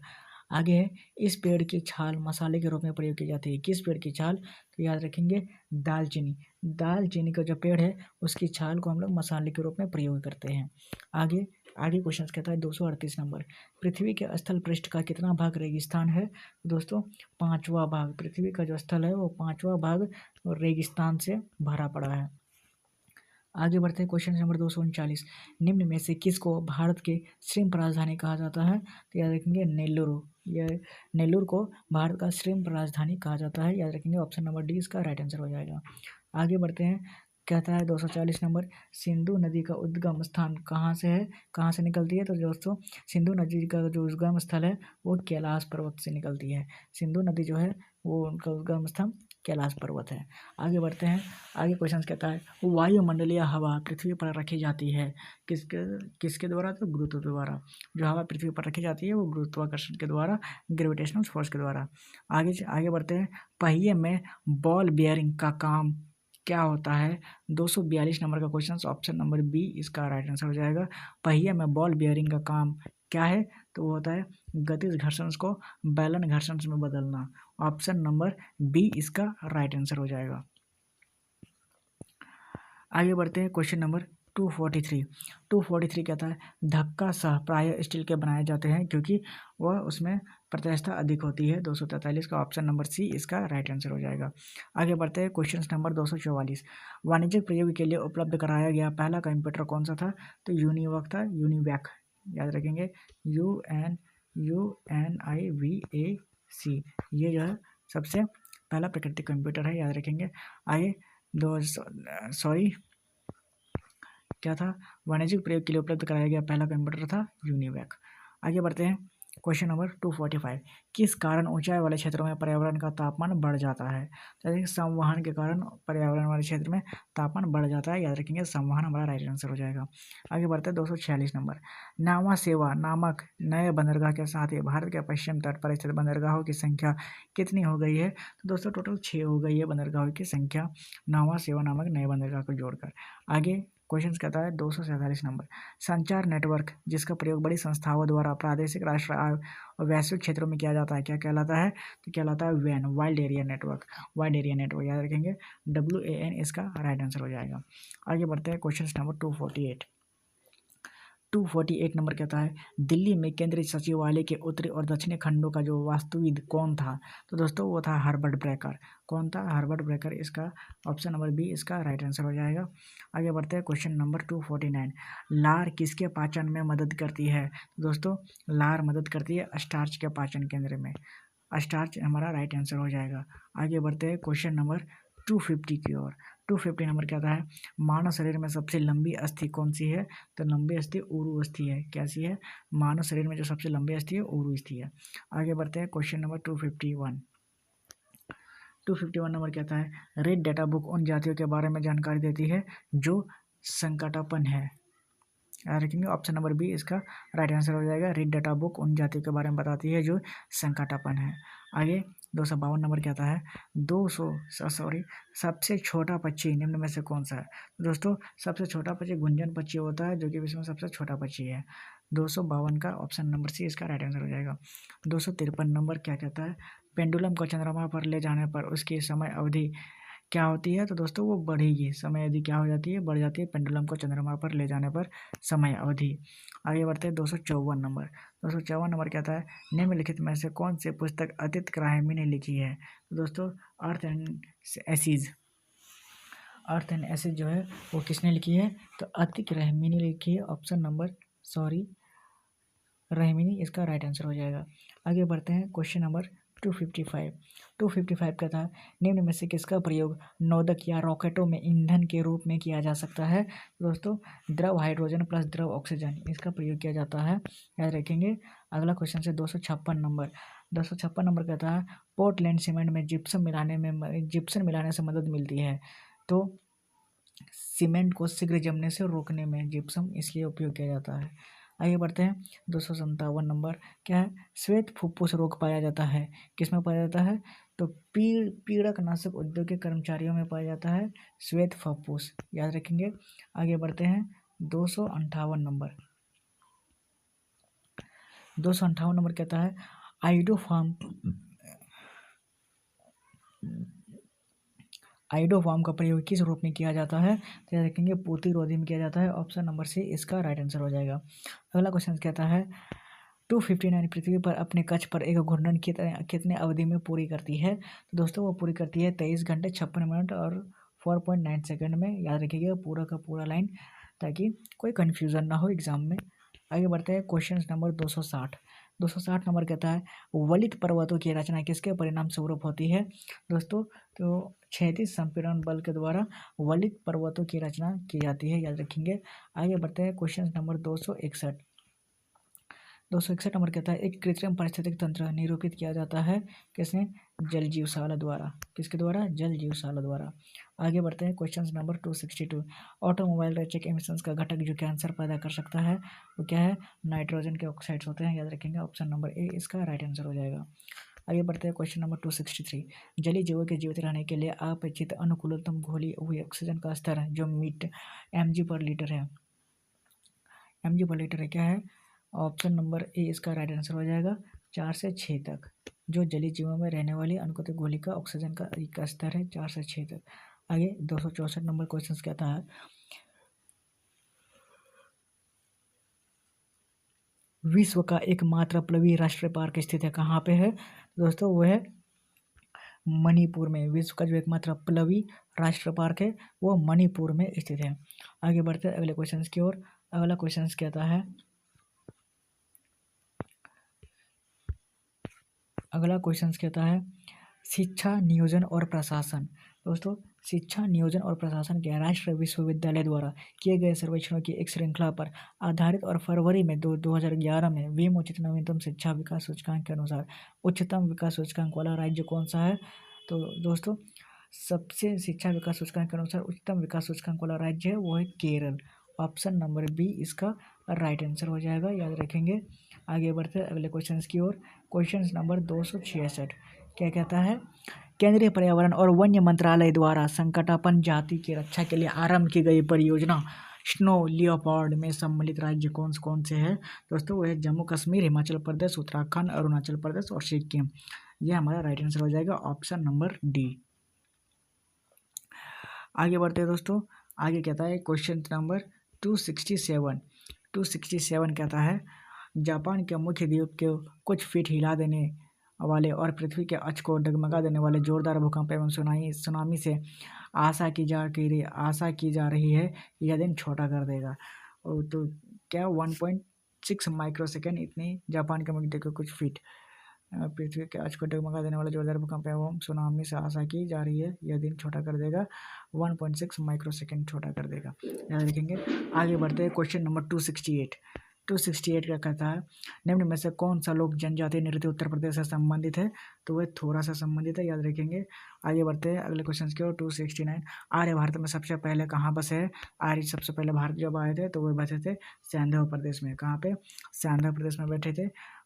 आगे है इस पेड़ की छाल मसाले के रूप में प्रयोग की जाती है? किस पेड़ की छाल? तो याद रखेंगे दालचीनी का जो पेड़ है उसकी छाल को हम लोग मसाले के रूप में प्रयोग करते हैं। आगे क्वेश्चन कहता है 238 नंबर पृथ्वी के स्थल पृष्ठ का कितना भाग रेगिस्तान है? दोस्तों 5वां भाग। पृथ्वी का जो स्थल है वो 5वां भाग रेगिस्तान से भरा पड़ा है। आगे बढ़ते हैं क्वेश्चन नंबर 239। निम्न में से किसको भारत के श्रृंप राजधानी कहा जाता है? तो याद रखेंगे नेल्लोर को भारत का श्रृंप राजधानी कहा जाता है। याद रखेंगे ऑप्शन नंबर डी इसका राइट आंसर हो जाएगा। आगे बढ़ते हैं कहता है 240 नंबर सिंधु नदी का उद्गम स्थान कहाँ से है, कहाँ से निकलती है? तो दोस्तों सिंधु नदी का जो उद्गम स्थल है वो कैलाश पर्वत से निकलती है। सिंधु नदी जो है वो उनका उद्गम स्थान कैलाश पर्वत है। आगे बढ़ते हैं। आगे क्वेश्चन कहता है वायुमंडलीय हवा पृथ्वी पर रखी जाती है किसके द्वारा? तो गुरुत्व द्वारा। जो हवा पृथ्वी पर रखी जाती है वो गुरुत्वाकर्षण के द्वारा, ग्रेविटेशनल फोर्स के द्वारा। आगे बढ़ते हैं पहिए में बॉल बियरिंग का काम क्या होता है? 242 नंबर का क्वेश्चन ऑप्शन नंबर बी इसका राइट आंसर हो जाएगा। पहिए में बॉल बियरिंग का काम क्या है? तो वो होता है गतिज घर्षण को बेलन घर्षण में बदलना। ऑप्शन नंबर बी इसका राइट आंसर हो जाएगा। आगे बढ़ते हैं क्वेश्चन नंबर 243 कहता है धक्का सह प्राय स्टील के बनाए जाते हैं क्योंकि वह उसमें प्रत्यास्थता अधिक होती है। 243 का ऑप्शन नंबर सी इसका राइट आंसर हो जाएगा। आगे बढ़ते हैं क्वेश्चन नंबर 244। वाणिज्यिक प्रयोग के लिए उपलब्ध कराया गया पहला कंप्यूटर कौन सा था? तो यूनिवैक। याद रखेंगे UNIVAC। ये जो है सबसे पहला प्राकृतिक कंप्यूटर है। याद रखेंगे। आगे सॉरी क्या था, वाणिज्यिक प्रयोग के लिए उपलब्ध कराया गया पहला कंप्यूटर था यूनिवैक। आगे बढ़ते हैं क्वेश्चन नंबर 245। किस कारण ऊंचाई वाले क्षेत्रों में पर्यावरण का तापमान बढ़ जाता है? तो संवहन के कारण पर्यावरण वाले क्षेत्र में तापमान बढ़ जाता है, याद रखेंगे संवहन हमारा राइट आंसर हो जाएगा। आगे बढ़ते हैं 246 नंबर। नावा सेवा नामक नए बंदरगाह के साथ ही भारत के पश्चिम तट पर स्थित बंदरगाहों की संख्या कितनी हो गई है? तो दोस्तों टोटल 6 हो गई है बंदरगाहों की संख्या नावा सेवा नामक नए बंदरगाह को जोड़कर। आगे क्वेश्चन कहता है 247 नंबर। संचार नेटवर्क जिसका प्रयोग बड़ी संस्थाओं द्वारा प्रादेशिक, राष्ट्र और वैश्विक क्षेत्रों में किया जाता है क्या कहलाता है? तो कहलाता है वैन, wide area network. Wide area network याद रखेंगे, WAN इसका राइट आंसर हो जाएगा। आगे बढ़ते हैं क्वेश्चन नंबर 248 नंबर कहता है दिल्ली में केंद्रीय सचिवालय के उत्तरी और दक्षिणी खंडों का जो वास्तुविद कौन था? तो दोस्तों वो था हर्बर्ट ब्रेकर। कौन था? Herbert breaker. इसका ऑप्शन नंबर बी इसका राइट आंसर हो जाएगा। आगे बढ़ते हैं क्वेश्चन नंबर 249। लार किसके पाचन में मदद करती है? तो दोस्तों लार मदद करती है स्टार्च के पाचन केंद्र में। स्टार्च हमारा राइट आंसर हो जाएगा। आगे बढ़ते हैं क्वेश्चन नंबर 250 की ओर। 250 नंबर क्या था है, मानव शरीर में सबसे लंबी अस्थि कौन सी है? तो लंबी अस्थि ऊरू अस्थि है। कैसी है? मानव शरीर में जो सबसे लंबी अस्थि है ऊरू अस्थि है। आगे बढ़ते हैं क्वेश्चन नंबर 251। 251 नंबर कहता है रेड डाटा बुक उन जातियों के बारे में जानकारी देती है जो संकटापन्न है। याद रखेंगे ऑप्शन नंबर बी इसका राइट आंसर हो जाएगा। रेड डाटा बुक उन जातियों के बारे में बताती है जो संकटापन्न है। आगे 252 नंबर कहता है 200 सॉरी सबसे छोटा पक्षी निम्न में से कौन सा है? दोस्तों सबसे छोटा पक्षी गुंजन पक्षी होता है जो कि विश्व में सबसे छोटा पक्षी है। 252 का ऑप्शन नंबर सी इसका राइट आंसर हो जाएगा। 253 नंबर क्या कहता है पेंडुलम को चंद्रमा पर ले जाने पर उसकी समय अवधि क्या होती है? तो दोस्तों वो बढ़ेगी, समय अवधि क्या हो जाती है? बढ़ जाती है पेंडुलम को चंद्रमा पर ले जाने पर समय अवधि। आगे बढ़ते हैं 254 नंबर। 254 नंबर कहता है निम्नलिखित में से कौन सी पुस्तक अदित क्राइमी ने लिखी है? तो दोस्तों अर्थ एंड एसिड जो है वो किसने लिखी है? तो अतिक रहमी ने लिखी है। ऑप्शन नंबर रहमीनी इसका राइट आंसर हो जाएगा। आगे बढ़ते हैं क्वेश्चन नंबर 255। 255 का था निम्न में से किसका प्रयोग नोदक या रॉकेटों में ईंधन के रूप में किया जा सकता है? दोस्तों द्रव हाइड्रोजन प्लस द्रव ऑक्सीजन इसका प्रयोग किया जाता है, याद रखेंगे। अगला क्वेश्चन से 256 नंबर कहता है पोर्टलैंड सीमेंट में जिप्सम मिलाने से मदद मिलती है, तो सीमेंट को शीघ्र जमने से रोकने में जिप्सम इसलिए उपयोग किया जाता है। आगे बढ़ते हैं 257 नंबर क्या है श्वेत फुफ्फुस रोग पाया जाता है, किसमें पाया जाता है? तो पीड़क नाशक उद्योग के कर्मचारियों में पाया जाता है श्वेत फुफ्फुस, याद रखेंगे। आगे बढ़ते हैं 258 नंबर। 258 नंबर कहता है आइडोफार्म का प्रयोग किस रूप में किया जाता है? तो याद रखेंगे प्रतिरोधी में किया जाता है। ऑप्शन नंबर सी इसका राइट आंसर हो जाएगा। अगला क्वेश्चन कहता है 259 पृथ्वी पर अपने कक्ष पर एक घूर्णन कितने अवधि में पूरी करती है? तो दोस्तों वो पूरी करती है 23 घंटे 56 मिनट और 4.9 सेकंड में, याद रखिएगा पूरा का पूरा लाइन, ताकि कोई कन्फ्यूज़न ना हो एग्जाम में। आगे बढ़ते हैं क्वेश्चन नंबर 260 नंबर कहता है वलित पर्वतों की रचना किसके परिणाम स्वरूप होती है? दोस्तों तो क्षैतिज संपीड़न बल के द्वारा वलित पर्वतों की रचना की जाती है, याद रखेंगे। आगे बढ़ते हैं क्वेश्चन नंबर 261 नंबर कहता है एक कृत्रिम पारिस्थितिक तंत्र निरूपित किया जाता है किसने? जल जीवशाला द्वारा। किसके द्वारा? जल जीवशाला द्वारा। आगे बढ़ते हैं क्वेश्चन नंबर 262। ऑटोमोबाइल रैचेक एमिशंस का घटक जो कैंसर पैदा कर सकता है वो क्या है? नाइट्रोजन के ऑक्साइड्स होते हैं, याद रखेंगे। ऑप्शन नंबर ए इसका राइट आंसर हो जाएगा। आगे बढ़ते हैं क्वेश्चन नंबर 263। जलीय जीवों के जीवित रहने के लिए अपेक्षित अनुकूलतम घोली हुई ऑक्सीजन का स्तर जो mg पर लीटर है, क्या है? ऑप्शन नंबर ए इसका राइट आंसर हो जाएगा 4 से 6 तक। जो जलीय जीवों में रहने वाली अनुकूलित गोली का ऑक्सीजन का स्तर है 4 से 6 तक। आगे 264 नंबर क्वेश्चन कहता है विश्व का एकमात्र प्लवी राष्ट्रीय पार्क स्थित है, कहाँ पे है? दोस्तों वो है मणिपुर में। विश्व का जो एकमात्र प्लवी राष्ट्रीय पार्क है वो मणिपुर में स्थित है। आगे बढ़ते हैं अगले क्वेश्चन की ओर। अगला क्वेश्चन कहता है शिक्षा, नियोजन और प्रशासन। दोस्तों शिक्षा नियोजन और प्रशासन के राष्ट्रीय विश्वविद्यालय द्वारा किए गए सर्वेक्षणों की एक श्रृंखला पर आधारित और फरवरी में 2011 में विमोचित नवीनतम शिक्षा विकास सूचकांक के अनुसार उच्चतम विकास सूचकांक वाला राज्य कौन सा है? तो दोस्तों, सबसे शिक्षा विकास सूचकांक के अनुसार उच्चतम विकास सूचकांक वाला राज्य है वो है केरल। ऑप्शन नंबर बी इसका राइट आंसर हो जाएगा, याद रखेंगे। आगे बढ़ते हैं अगले क्वेश्चन की ओर। क्वेश्चन नंबर 266 क्या कहता है? केंद्रीय पर्यावरण और वन्य मंत्रालय द्वारा संकटापन्न जाति की रक्षा के लिए आरंभ की गई परियोजना स्नो लियोपार्ड में सम्मिलित राज्य कौन से हैं? दोस्तों, वो है जम्मू कश्मीर, हिमाचल प्रदेश, उत्तराखंड, अरुणाचल प्रदेश और सिक्किम। यह हमारा राइट आंसर हो जाएगा, ऑप्शन नंबर डी। आगे बढ़ते हैं दोस्तों। आगे कहता है क्वेश्चन नंबर 267 कहता है जापान के मुख्य द्वीप के कुछ फीट हिला देने वाले और पृथ्वी के अक्ष को डगमगा देने वाले जोरदार भूकंप एवं सुनामी से आशा की जा रही है यह दिन छोटा कर देगा। तो क्या 1.6 माइक्रोसेकेंड इतनी जापान के मुख्य द्वीप के कुछ फीट पृथ्वी के अक्ष को डगमगा देने वाले जोरदार भूकंप एवं सुनामी से आशा की जा रही है यह दिन छोटा कर देगा, 1.6 माइक्रोसेकेंड छोटा कर देगा, याद रखेंगे। आगे बढ़ते हैं क्वेश्चन नंबर 268 क्या कहता है? निम्न में से कौन सा लोक जनजातीय नृत्य उत्तर प्रदेश से संबंधित है? तो वह थोड़ा सा संबंधित है, याद रखेंगे। आगे बढ़ते हैं अगले क्वेश्चन की ओर। 269 आर्य भारत में सबसे पहले कहाँ बसे हैं? आर्य सबसे पहले भारत जब आए थे तो वह बसे थे सैंधव प्रदेश में। कहाँ पे? सैंधव प्रदेश में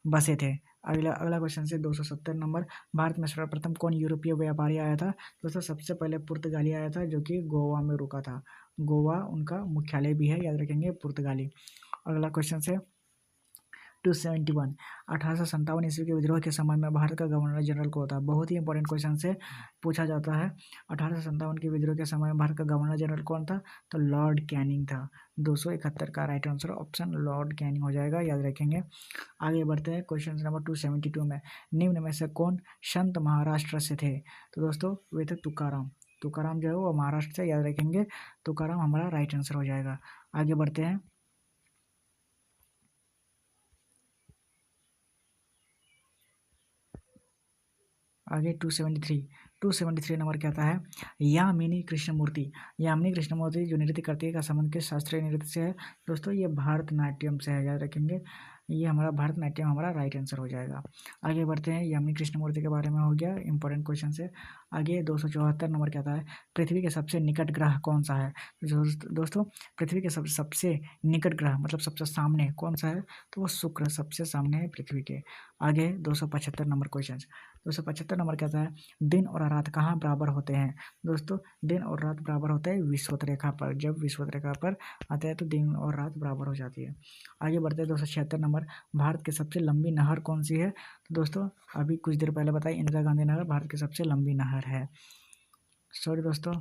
बसे थे। अगला क्वेश्चन से 270 नंबर। भारत में सर्वप्रथम कौन यूरोपीय व्यापारी आया था? दोस्तों, सबसे पहले पुर्तगाली आया था जो कि गोवा में रुका था। गोवा उनका मुख्यालय भी है, याद रखेंगे, पुर्तगाली। अगला क्वेश्चन है 271 1857 ईस्वी के विद्रोह के समय में भारत का गवर्नर जनरल कौन था? बहुत ही इंपॉर्टेंट क्वेश्चन से पूछा जाता है। 1857 के विद्रोह के समय में भारत का गवर्नर जनरल कौन था? तो लॉर्ड कैनिंग था। 271 का right answer option Lord Canning हो जाएगा, याद रखेंगे। आगे बढ़ते हैं क्वेश्चन नंबर 272 में। निम्न में से कौन संत महाराष्ट्र से थे? तो दोस्तों, वे थे तुकाराम जो है वो महाराष्ट्र से, याद रखेंगे। तुकाराम हमारा राइट आंसर हो जाएगा। आगे बढ़ते हैं आगे 273 नंबर कहता है यामिनी कृष्णमूर्ति जो नृत्य करती है का संबंध किस शास्त्रीय नृत्य से है? दोस्तों, ये भारतनाट्यम से है, याद रखेंगे। ये हमारा भारतनाट्यम हमारा राइट आंसर हो जाएगा। आगे बढ़ते हैं। यामिनी कृष्णमूर्ति के बारे में हो गया, इंपॉर्टेंट क्वेश्चन से। आगे 274 नंबर कहता है पृथ्वी के सबसे निकट ग्रह कौन सा है? दोस्तों, पृथ्वी के सबसे निकट ग्रह मतलब सबसे सामने कौन सा है? तो वो शुक्र सबसे सामने है पृथ्वी के। आगे 275 नंबर क्वेश्चन। 275 नंबर कहता है दिन और रात कहाँ बराबर होते हैं? दोस्तों, दिन और रात बराबर होते हैं विषुवत रेखा पर। जब विषुवत रेखा पर आते हैं तो दिन और रात बराबर हो जाती है। आगे बढ़ते हैं 276 नंबर। भारत की सबसे लंबी नहर कौन सी है? तो दोस्तों, अभी कुछ देर पहले बताई, इंदिरा गांधी नहर भारत की सबसे लंबी नहर है। सॉरी दोस्तों,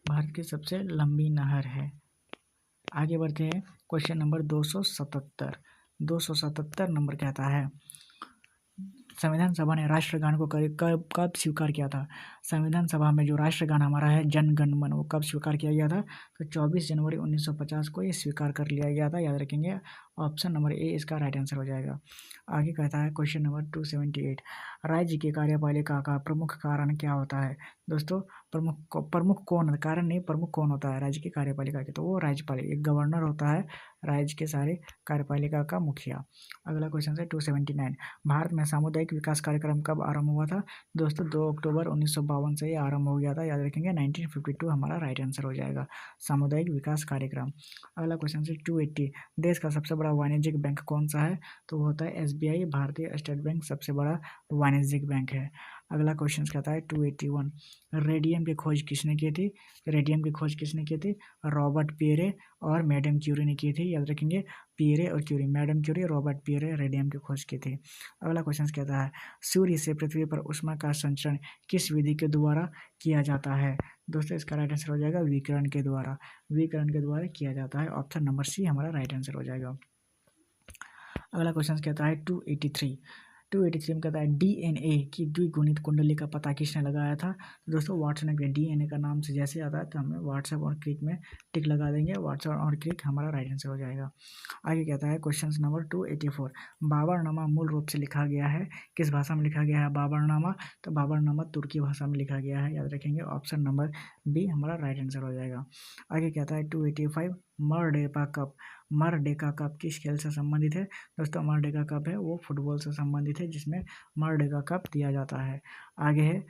भारत की सबसे लंबी नहर है। आगे बढ़ते हैं क्वेश्चन नंबर 277 नंबर कहता है संविधान सभा ने राष्ट्रगान को कब स्वीकार किया था? संविधान सभा में जो राष्ट्रगान हमारा है जन गण मन, वो कब स्वीकार किया गया था? तो 24 जनवरी 1950 को ये स्वीकार कर लिया गया था, याद रखेंगे। ऑप्शन नंबर ए इसका राइट आंसर हो जाएगा। आगे कहता है क्वेश्चन नंबर 278 राज्य की कार्यपालिका का प्रमुख कारण क्या होता है? दोस्तों, प्रमुख कौन, कारण नहीं, प्रमुख कौन होता है राज्य की कार्यपालिका के? तो वो राज्यपाल, एक गवर्नर होता है राज्य के सारे कार्यपालिका का मुखिया। अगला क्वेश्चन है 279 भारत में सामुदायिक विकास कार्यक्रम कब आरंभ हुआ था? दोस्तों, 2 अक्टूबर 1952 से ये आरंभ हो गया था, याद रखेंगे। 1952 हमारा राइट आंसर हो जाएगा, सामुदायिक विकास कार्यक्रम। अगला क्वेश्चन है 280 देश का सबसे बड़ा वाणिज्यिक बैंक कौन सा है? तो वो होता है SBI, भारतीय स्टेट बैंक सबसे बड़ा वाणिज्यिक बैंक है। अगला क्वेश्चन कहता है 281 रेडियम की खोज किसने की थी? रॉबर्ट पियरे और मैडम क्यूरी ने की थी, याद रखेंगे। पियरे और Curie, madam Curie, Robert Pierre radium की खोज की थी। अगला क्वेश्चन कहता है सूर्य से पृथ्वी पर ऊष्मा का संचरण किस विधि के द्वारा किया जाता है? दोस्तों, इसका राइट आंसर हो जाएगा विकिरण के द्वारा किया जाता है। ऑप्शन नंबर सी हमारा राइट आंसर हो जाएगा। अगला क्वेश्चन कहता है 283 283 में कहता है DNA की द्विगुणित कुंडली का पता किसने लगाया था? तो दोस्तों वाटसन ने DNA का नाम से जैसे आता है तो हमें व्हाट्सएप और क्रिक में टिक लगा देंगे, व्हाट्सएप और क्रिक हमारा राइट आंसर हो जाएगा। आगे कहता है क्वेश्चन नंबर 284, बाबरनामा मूल रूप से लिखा गया है किस भाषा में लिखा गया है बाबरनामा? तो बाबरनामा तुर्की भाषा में लिखा गया है, याद रखेंगे ऑप्शन नंबर बी हमारा राइट आंसर हो जाएगा। आगे कहता है 285, मरडेका कप किस खेल से संबंधित है? दोस्तों मरडेका कप है वो फुटबॉल से संबंधित है, जिसमें मरडेका कप दिया जाता है। आगे है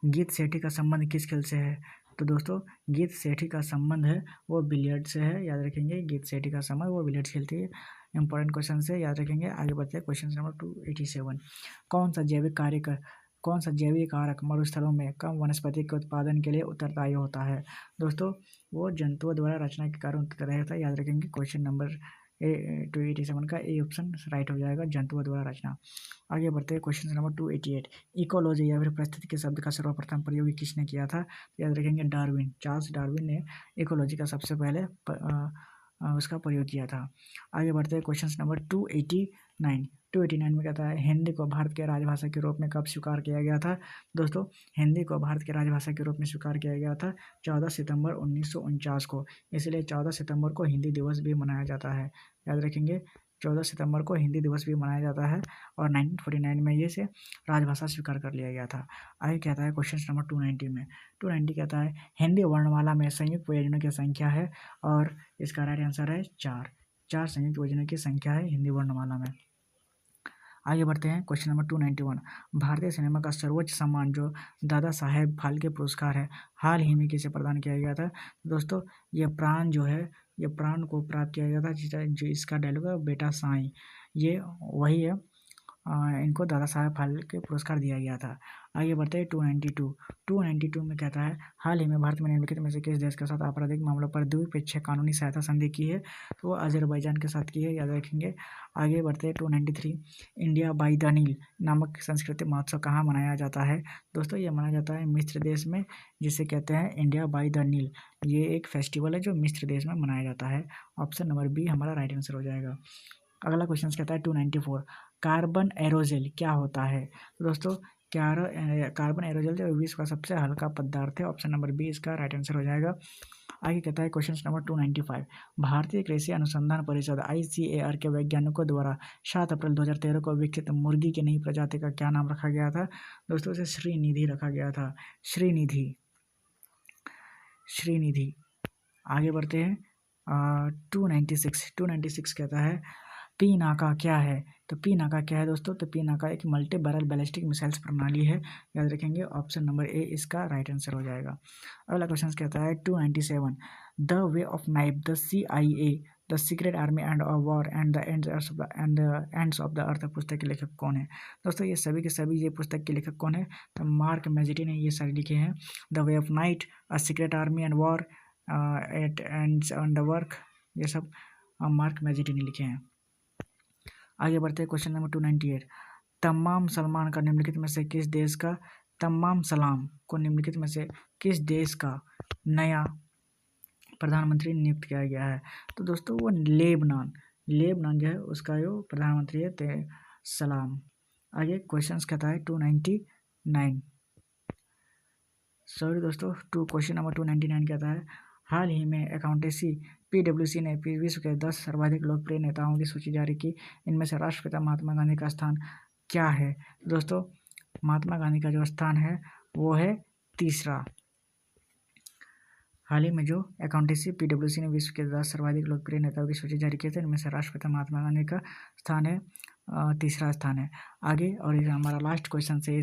गीत सेठी का संबंध किस खेल से है? तो दोस्तों गीत सेठी का संबंध है वो बिलियर्ड से है, याद रखेंगे गीत सेठी का संबंध वो बिलियर्ड खेलती है। इंपॉर्टेंट क्वेश्चन से याद रखेंगे। आगे बढ़ते हैं क्वेश्चन नंबर 287, कौन सा जैविक कारक मरुस्थलों में कम वनस्पति के उत्पादन के लिए उत्तरदायी होता है? दोस्तों वो जंतुओं द्वारा रचना के कारण उत्तरदायी होता है, याद रखेंगे क्वेश्चन नंबर 287 का ए ऑप्शन राइट हो जाएगा, जंतुओं द्वारा रचना। आगे बढ़ते हैं क्वेश्चन नंबर 288, इकोलॉजी या फिर परिस्थिति के शब्द का सर्वप्रथम प्रयोग किसने किया था? याद रखेंगे डार्विन, चार्ल्स डार्विन ने इकोलॉजी का सबसे पहले उसका प्रयोग किया था। आगे बढ़ते हैं क्वेश्चन नंबर 289 में कहता है हिंदी को भारत के राजभाषा के रूप में कब स्वीकार किया गया था? दोस्तों हिंदी को भारत के राजभाषा के रूप में स्वीकार किया गया था 14 सितंबर 1949 को, इसलिए 14 सितंबर को हिंदी दिवस भी मनाया जाता है, याद रखेंगे 14 सितंबर को हिंदी दिवस भी मनाया जाता है और 1949 में ये से राजभाषा स्वीकार कर लिया गया था। आगे कहता है क्वेश्चन नंबर 290 कहता है हिंदी वर्णमाला में संयुक्त व्यंजनों की संख्या है, और इसका राइट आंसर है 4 संयुक्त व्यंजनों की संख्या है हिंदी वर्णमाला में। आगे बढ़ते हैं क्वेश्चन नंबर 291, भारतीय सिनेमा का सर्वोच्च सम्मान जो दादा साहेब फाल्के पुरस्कार है हाल ही में किसे प्रदान किया गया था? दोस्तों ये प्राण जो है ये प्राण को प्राप्त किया गया था, जो इसका डायलॉग है बेटा साईं, ये वही है, इनको दादा साहेब फाल्के पुरस्कार दिया गया था। आगे बढ़ते हैं 292 में कहता है हाल ही में भारत में निम्नलिखित में से किस देश के साथ आपराधिक मामलों पर द्विपक्षीय कानूनी सहायता संधि की है? तो वो अजरबैजान के साथ की है, याद रखेंगे। आगे बढ़ते हैं 293, इंडिया बाई द नील नामक सांस्कृतिक महोत्सव कहाँ मनाया जाता है? दोस्तों ये मनाया जाता है मिस्र देश में, जिसे कहते हैं इंडिया बाई द नील। ये एक फेस्टिवल है जो मिस्र देश में मनाया जाता है, ऑप्शन नंबर बी हमारा राइट आंसर हो जाएगा। अगला क्वेश्चन कहता है 294, कार्बन एरोजल क्या होता है? तो दोस्तों कार्बन एरोजल जो विश्व का सबसे हल्का पदार्थ है, ऑप्शन नंबर बी इसका राइट आंसर हो जाएगा। आगे कहता है क्वेश्चन नंबर 295, भारतीय कृषि अनुसंधान परिषद ICAR के वैज्ञानिकों द्वारा 7 अप्रैल 2013 को विकसित मुर्गी की नई प्रजाति का क्या नाम रखा गया था? दोस्तों इसे श्रीनिधि रखा गया था, श्रीनिधि। आगे बढ़ते हैं 296 कहता है पीनाका क्या है? तो पीनाका क्या है दोस्तों? तो पीनाका एक मल्टी बैरल बैलिस्टिक मिसाइल्स प्रणाली है, याद रखेंगे ऑप्शन नंबर ए इसका राइट आंसर हो जाएगा। अगला क्वेश्चन कहता है 297, the way of knife, the CIA, the secret army and a war and the ends of the earth पुस्तक के लेखक कौन है? दोस्तों ये सभी के सभी ये पुस्तक के लेखक कौन है? तो मार्क मैजेटी ने ये सारे लिखे हैं, the way of night, a secret army and war, at ends on the work, ये सब मार्क मैजेटी ने लिखे हैं। आगे बढ़ते हैं क्वेश्चन नंबर 298, तमाम सलमान का निम्नलिखित में से किस देश का तमाम सलाम को निम्नलिखित में से किस देश का नया प्रधानमंत्री नियुक्त किया गया है? तो दोस्तों वो लेबनान जो है उसका जो प्रधानमंत्री है सलाम। आगे क्वेश्चन कहता है 299, सॉरी दोस्तों क्वेश्चन नंबर 299 कहता है हाल ही में अकाउंटेंसी PwC ने विश्व के 10 सर्वाधिक लोकप्रिय नेताओं की सूची जारी की, इनमें से राष्ट्रपिता महात्मा गांधी का स्थान क्या है? दोस्तों महात्मा गांधी का जो स्थान है वो है तीसरा। हाल ही में जो अकाउंटेंसी PwC ने विश्व के 10 सर्वाधिक लोकप्रिय नेताओं की सूची जारी की थी, इनमें से राष्ट्रपिता महात्मा गांधी का स्थान है तीसरा स्थान है। आगे और ये हमारा लास्ट क्वेश्चन है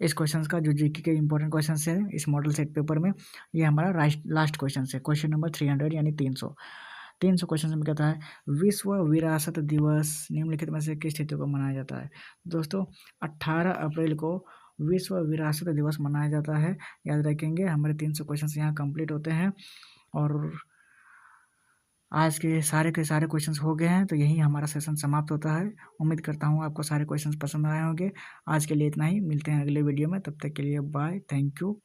इस क्वेश्चन का जो जीके के इंपॉर्टेंट क्वेश्चन है इस मॉडल सेट पेपर में, ये हमारा लास्ट क्वेश्चन है, क्वेश्चन नंबर 300 यानी 300 क्वेश्चन में कहता है विश्व विरासत दिवस निम्नलिखित में से किस तिथि को मनाया जाता है? दोस्तों 18 अप्रैल को विश्व विरासत दिवस मनाया जाता है, याद रखेंगे। हमारे 300 क्वेश्चन यहाँ कंप्लीट होते हैं और आज के सारे क्वेश्चंस हो गए हैं, तो यही हमारा सेशन समाप्त होता है। उम्मीद करता हूँ आपको सारे क्वेश्चंस पसंद आए होंगे। आज के लिए इतना ही, मिलते हैं अगले वीडियो में, तब तक के लिए बाय, थैंक यू।